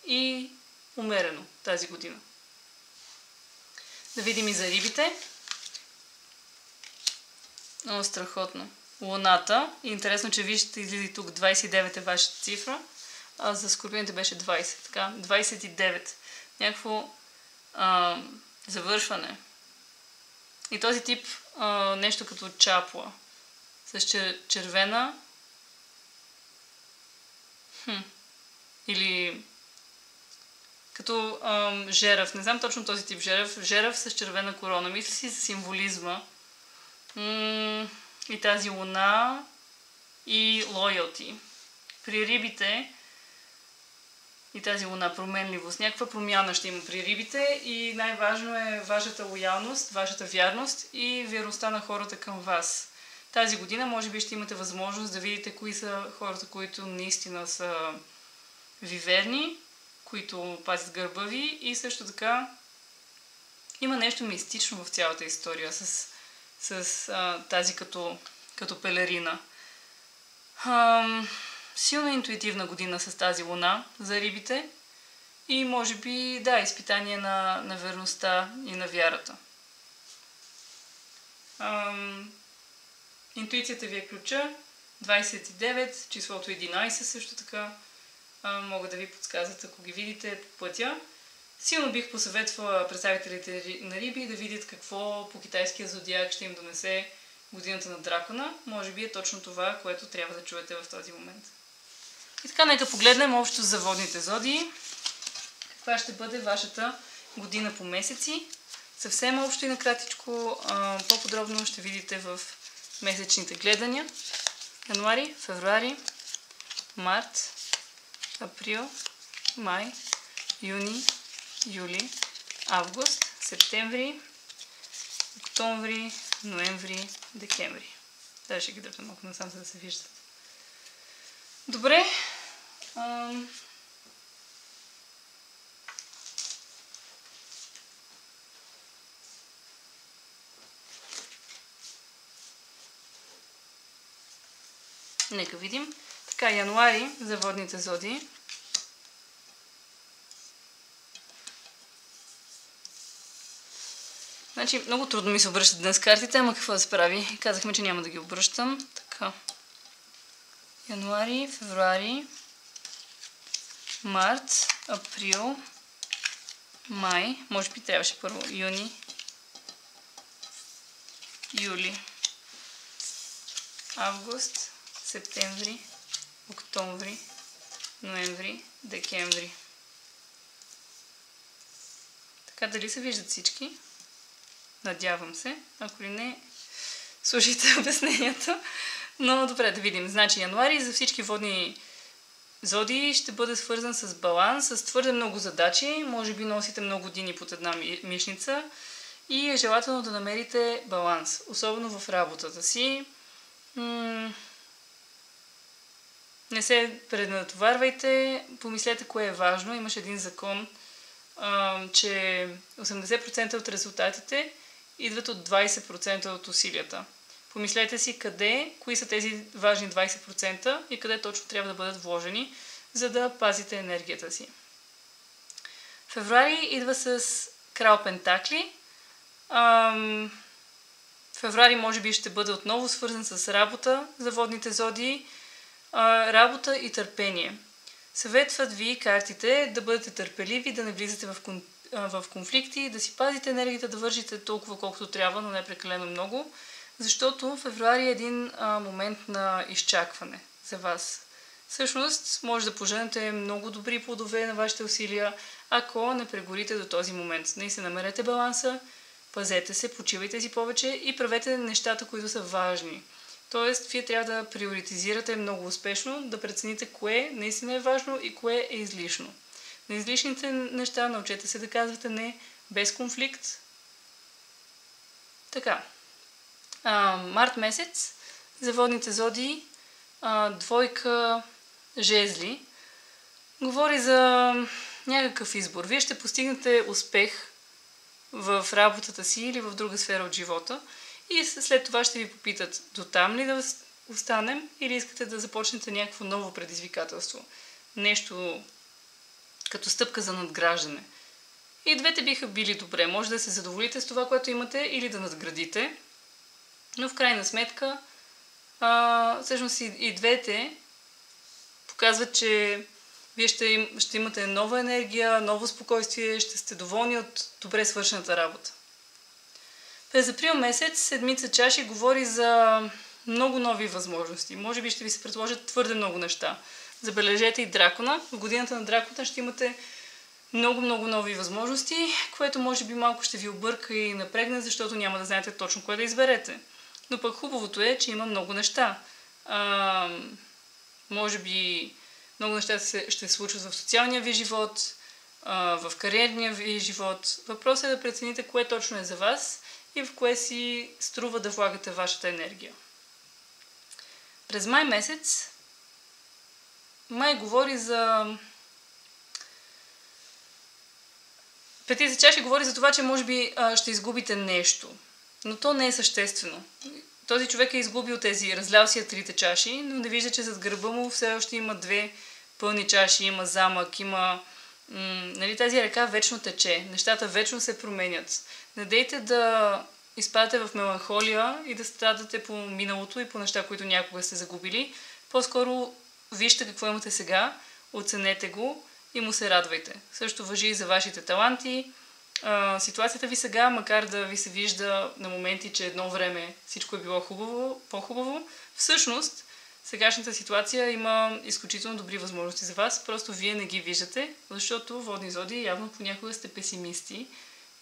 и умерено тази година. Да видим и за рибите. Много страхотно. Луната. И интересно, че виждате, излиза тук 29 е вашата цифра. А за скорпионите беше 20. Така, 29. Някакво завършване. И този тип нещо като чапла. С червена. Или като жерав. Не знам точно този тип жерав. Жерав с червена корона. Мисля си за символизма. И тази луна. И лоялти. При рибите и тази луна, променливост. Някаква промяна ще има при рибите и най-важно е вашата лоялност, вашата вярност и вярността на хората към вас. Тази година може би ще имате възможност да видите кои са хората, които наистина са ви верни, които пазят гърба ви и също така има нещо мистично в цялата история с тази като пелерина. Силно интуитивна година с тази луна за рибите и може би, да, изпитание на верността и на вярата. Интуицията ви е ключа, 29, числото 11 също така могат да ви подсказват, ако ги видите по пътя. Силно бих посъветвала представителите на риби да видят какво по китайския зодиак ще им донесе годината на дракона. Може би е точно това, което трябва да чуете в този момент. И така, нека погледнем общо за водните зодии. Каква ще бъде вашата година по месеци. Съвсем общо и накратичко, по-подробно ще видите в месечните гледания. Януари, февруари, март, април, май, юни, юли, август, септември, октомври, ноември, декември. Даже ще ги дръпна малко насам, за да се виждат. Добре. Нека видим. Така, януари за водните зодии. Значи, много трудно ми се обръщат днес картите, ама какво да се прави? Казахме, че няма да ги обръщам. Така. Януари, февруари, март, април, май. Може би трябваше първо юни, юли, август, септември, октомври, ноември, декември. Така, дали се виждат всички? Надявам се. Ако ли не, слушайте обяснението. Но добре, да видим. Значи януари за всички водни зодии ще бъде свързан с баланс, с твърде много задачи. Може би носите много години под една мишница и е желателно да намерите баланс, особено в работата си. Не се преднатоварвайте, помислете кое е важно. Имаш един закон, че 80% от резултатите идват от 20% от усилията. Помислете си кои са тези важни 20% и къде точно трябва да бъдат вложени, за да пазите енергията си. Февруари идва с крал Пентакли. Февруари може би ще бъде отново свързан с работа за водните зодии. Работа и търпение. Съветват ви картите да бъдете търпеливи, да не влизате в конфликти, да си пазите енергията, да вържите толкова колкото трябва, но не прекалено много, защото февруари е един момент на изчакване за вас. Всъщност, може да поженете много добри плодове на вашите усилия, ако не прегорите до този момент. Наистина намерете баланса, пазете се, почивайте си повече и правете нещата, които са важни. Тоест, вие трябва да приоритизирате много успешно, да прецените кое наистина е важно и кое е излишно. На излишните неща научете се да казвате не, без конфликт. Така. Март месец за водните зодии, двойка жезли, говори за някакъв избор. Вие ще постигнете успех в работата си или в друга сфера от живота и след това ще ви попитат: до там ли да останем или искате да започнете някакво ново предизвикателство? Нещо като стъпка за надграждане. И двете биха били добре. Може да се задоволите с това, което имате, или да надградите. Но в крайна сметка, всъщност и двете показват, че вие ще имате нова енергия, ново спокойствие, ще сте доволни от добре свършената работа. През април месец седмица чаши говори за много нови възможности. Може би ще ви се предложат твърде много неща. Забележете и дракона. В годината на дракона ще имате много нови възможности, което може би малко ще ви обърка и напрегне, защото няма да знаете точно кое да изберете. Но пък хубавото е, че има много неща. Може би много неща ще се случват в социалния ви живот, в кариерния ви живот. Въпросът е да прецените кое точно е за вас и в кое си струва да влагате вашата енергия. През май месец май говори за... Петица чаши говори за това, че може би ще изгубите нещо. Но то не е съществено. Този човек е изгубил разлял си трите чаши, но не вижда, че зад гърба му все още има две пълни чаши, има замък, има... тази река вечно тече, нещата вечно се променят. Не дейте да изпадате в меланхолия и да страдате по миналото и по неща, които някога сте загубили. По-скоро вижте какво имате сега, оценете го и му се радвайте. Също важи и за вашите таланти. Ситуацията ви сега, макар да ви се вижда на моменти, че едно време всичко е било по-хубаво, всъщност сегашната ситуация има изключително добри възможности за вас, просто вие не ги виждате, защото водни зодии явно понякога сте песимисти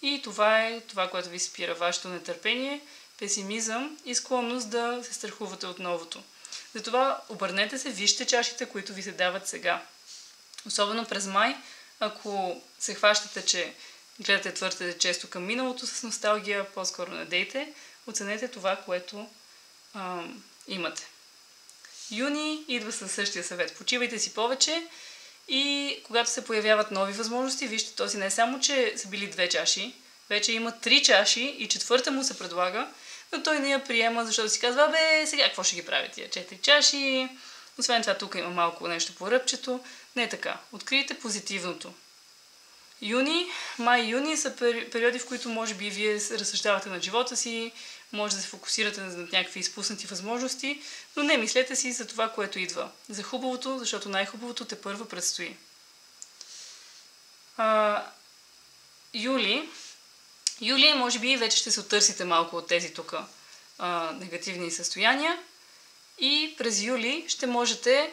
и това е това, което ви спира, вашето нетърпение, песимизъм и склонност да се страхувате от новото. Затова обърнете се, вижте чашите, които ви се дават сега. Особено през май, ако се хващате, че гледате твърде често към миналото с носталгия, по-скоро не дейте, оценете това, което имате. Юни идва със същия съвет. Почивайте си повече и когато се появяват нови възможности, вижте, този не само, че са били две чаши, вече има 3 чаши и четвърта му се предлага, но той не я приема, защото си казва: сега какво ще ги прави тия 4 чаши? Освен това, тук има малко нещо по ръбчето. Не е така. Открийте позитивното. Май-юни са периоди, в които може би вие разсъждавате над живота си, може да се фокусирате над някакви изпуснати възможности, но не мислете си за това, което идва. За хубавото, защото най-хубавото тепърва предстои. Юли, може би вече ще се оттърсите малко от тези тук негативни състояния и през юли ще можете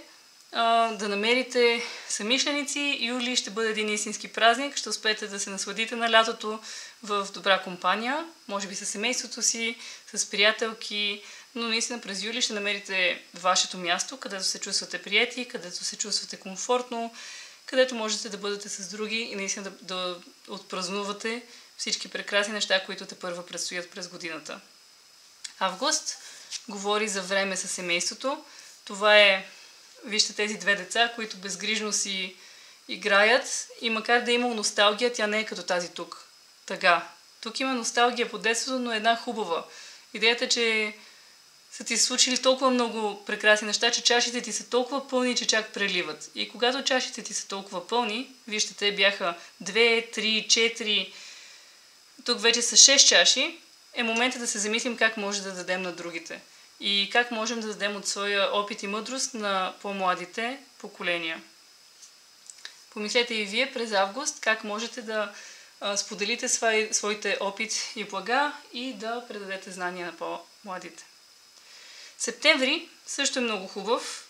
да намерите съмишленици. Юли ще бъде един истински празник, ще успеете да се насладите на лятото в добра компания, може би с семейството си, с приятелки, но наистина през юли ще намерите вашето място, където се чувствате приети, където се чувствате комфортно, където можете да бъдете с други и наистина да отпразнувате всички прекрасни неща, които тепърва предстоят през годината. Август говори за време със семейството. Това е, вижте тези две деца, които безгрижно си играят и макар да има носталгия, тя не е като тази тук. Тъга. Тук има носталгия по детството, но една хубава. Идеята е, че са ти се случили толкова много прекрасни неща, че чашите ти са толкова пълни, че чак преливат. И когато чашите ти са толкова пълни, вижте, те бяха 2, 3, 4, тук вече са 6 чаши, е момента да се замислим как може да дадем на другите. И как можем да дадем от своя опит и мъдрост на по-младите поколения. Помислете и вие през август как можете да споделите своите опит и блага и да предадете знания на по-младите. Септември също е много хубав.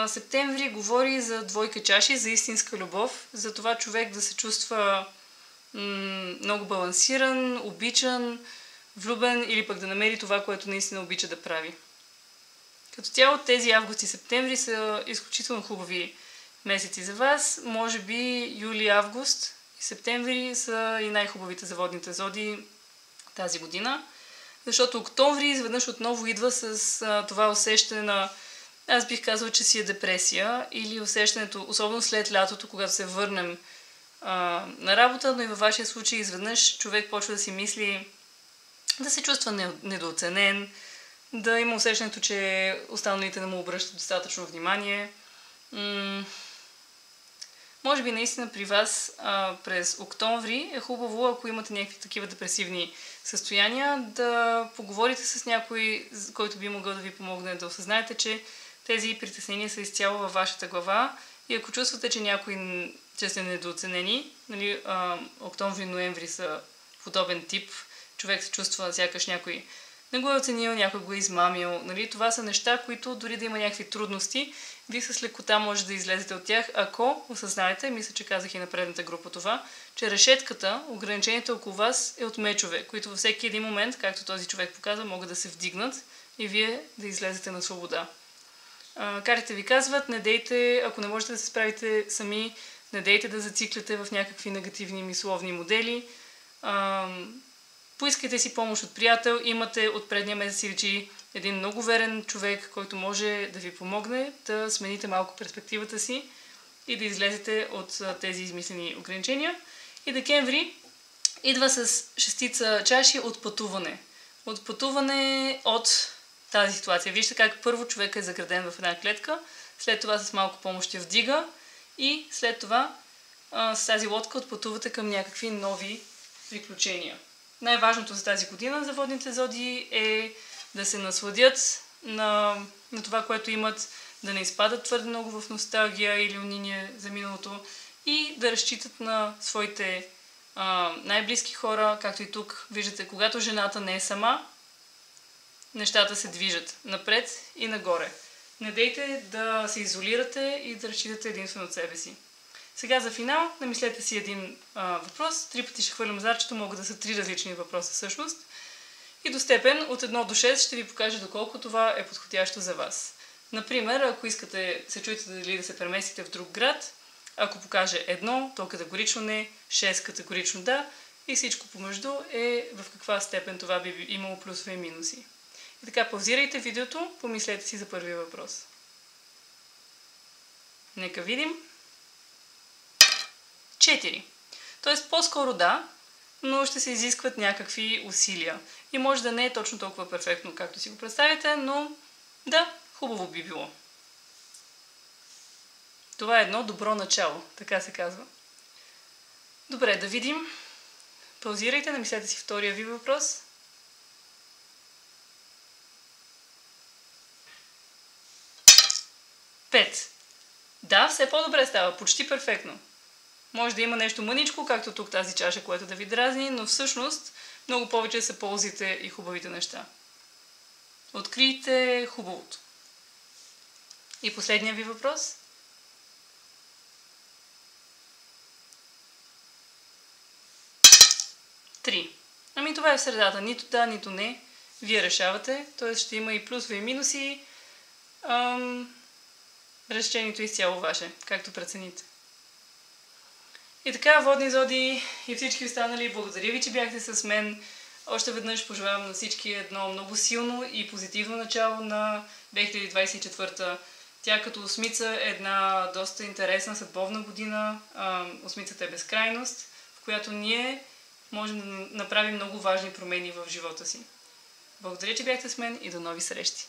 Септември говори за двойка чаши, за истинска любов, за това човек да се чувства много балансиран, обичан, влюбен или пък да намери това, което наистина обича да прави. Като цяло тези август и септември са изключително хубави месеци за вас. Може би юли-август и септември са и най-хубавите за водните зодии тази година. Защото октомври изведнъж отново идва с това усещане на, аз бих казала, че си е депресия или усещането, особено след лятото, когато се върнем на работа, но и във вашия случай изведнъж човек почва да си мисли, да се чувства недооценен, да има усещането, че останалите не му обръщат достатъчно внимание. Може би наистина при вас през октомври е хубаво, ако имате някакви такива депресивни състояния, да поговорите с някой, който би могъл да ви помогне да осъзнаете, че тези притеснения са изцяло във вашата глава и ако чувствате, че сте недооценени, нали, октомври-ноември са подобен тип, човек се чувства сякаш някой не го е оценил, някой го е измамил. Нали? Това са неща, които дори да има някакви трудности, вие с лекота може да излезете от тях, ако осъзнаете, мисля, че казах и на предната група това, че решетката, ограничението около вас е от мечове, които във всеки един момент, както този човек показва, могат да се вдигнат и вие да излезете на свобода. Картите ви казват, не дейте, ако не можете да се справите сами, не дейте да зацикляте в някакви негативни мисловни модели. Поискайте си помощ от приятел, имате от предния месец речи един много верен човек, който може да ви помогне да смените малко перспективата си и да излезете от тези измислени ограничения. И декември идва с шестица чаши от пътуване. От пътуване от тази ситуация. Вижте как първо човек е заграден в една клетка, след това с малко помощ я вдига и след това с тази лодка отпътувате към някакви нови приключения. Най-важното за тази година за водните зодии е да се насладят на това, което имат, да не изпадат твърде много в носталгия или униние за миналото и да разчитат на своите най-близки хора, както и тук виждате, когато жената не е сама, нещата се движат напред и нагоре. Не дейте да се изолирате и да разчитате единствено от себе си. Сега за финал, намислете си един въпрос. 3 пъти ще хвърлям зарчето, могат да са 3 различни въпроса всъщност. И до степен от 1 до 6 ще ви покажа доколко това е подходящо за вас. Например, ако искате, се чуете дали да се преместите в друг град, ако покаже 1, то категорично не, 6 категорично да и всичко помежду е в каква степен това би имало плюсове и минуси. И така, паузирайте видеото, помислете си за първия въпрос. Нека видим. 4. Тоест по-скоро да, но ще се изискват някакви усилия. И може да не е точно толкова перфектно, както си го представите, но да, хубаво би било. Това е едно добро начало, така се казва. Добре, да видим. Паузирайте, намислете си втория ви въпрос. 5. Да, все по-добре става, почти перфектно. Може да има нещо мъничко, както тук тази чаша, което да ви дразни, но всъщност много повече са ползите и хубавите неща. Открийте хубавото. И последния ви въпрос. 3. Ами това е в средата. Нито да, нито не. Вие решавате. Т.е. ще има и плюсове и минуси. Решението е изцяло ваше, както прецените. И така, водни зодии и всички останали, благодаря ви, че бяхте с мен. Още веднъж пожелавам на всички едно много силно и позитивно начало на 2024. Тя като осмица е една доста интересна съдбовна година. Осмицата е безкрайност, в която ние можем да направим много важни промени в живота си. Благодаря, че бяхте с мен и до нови срещи!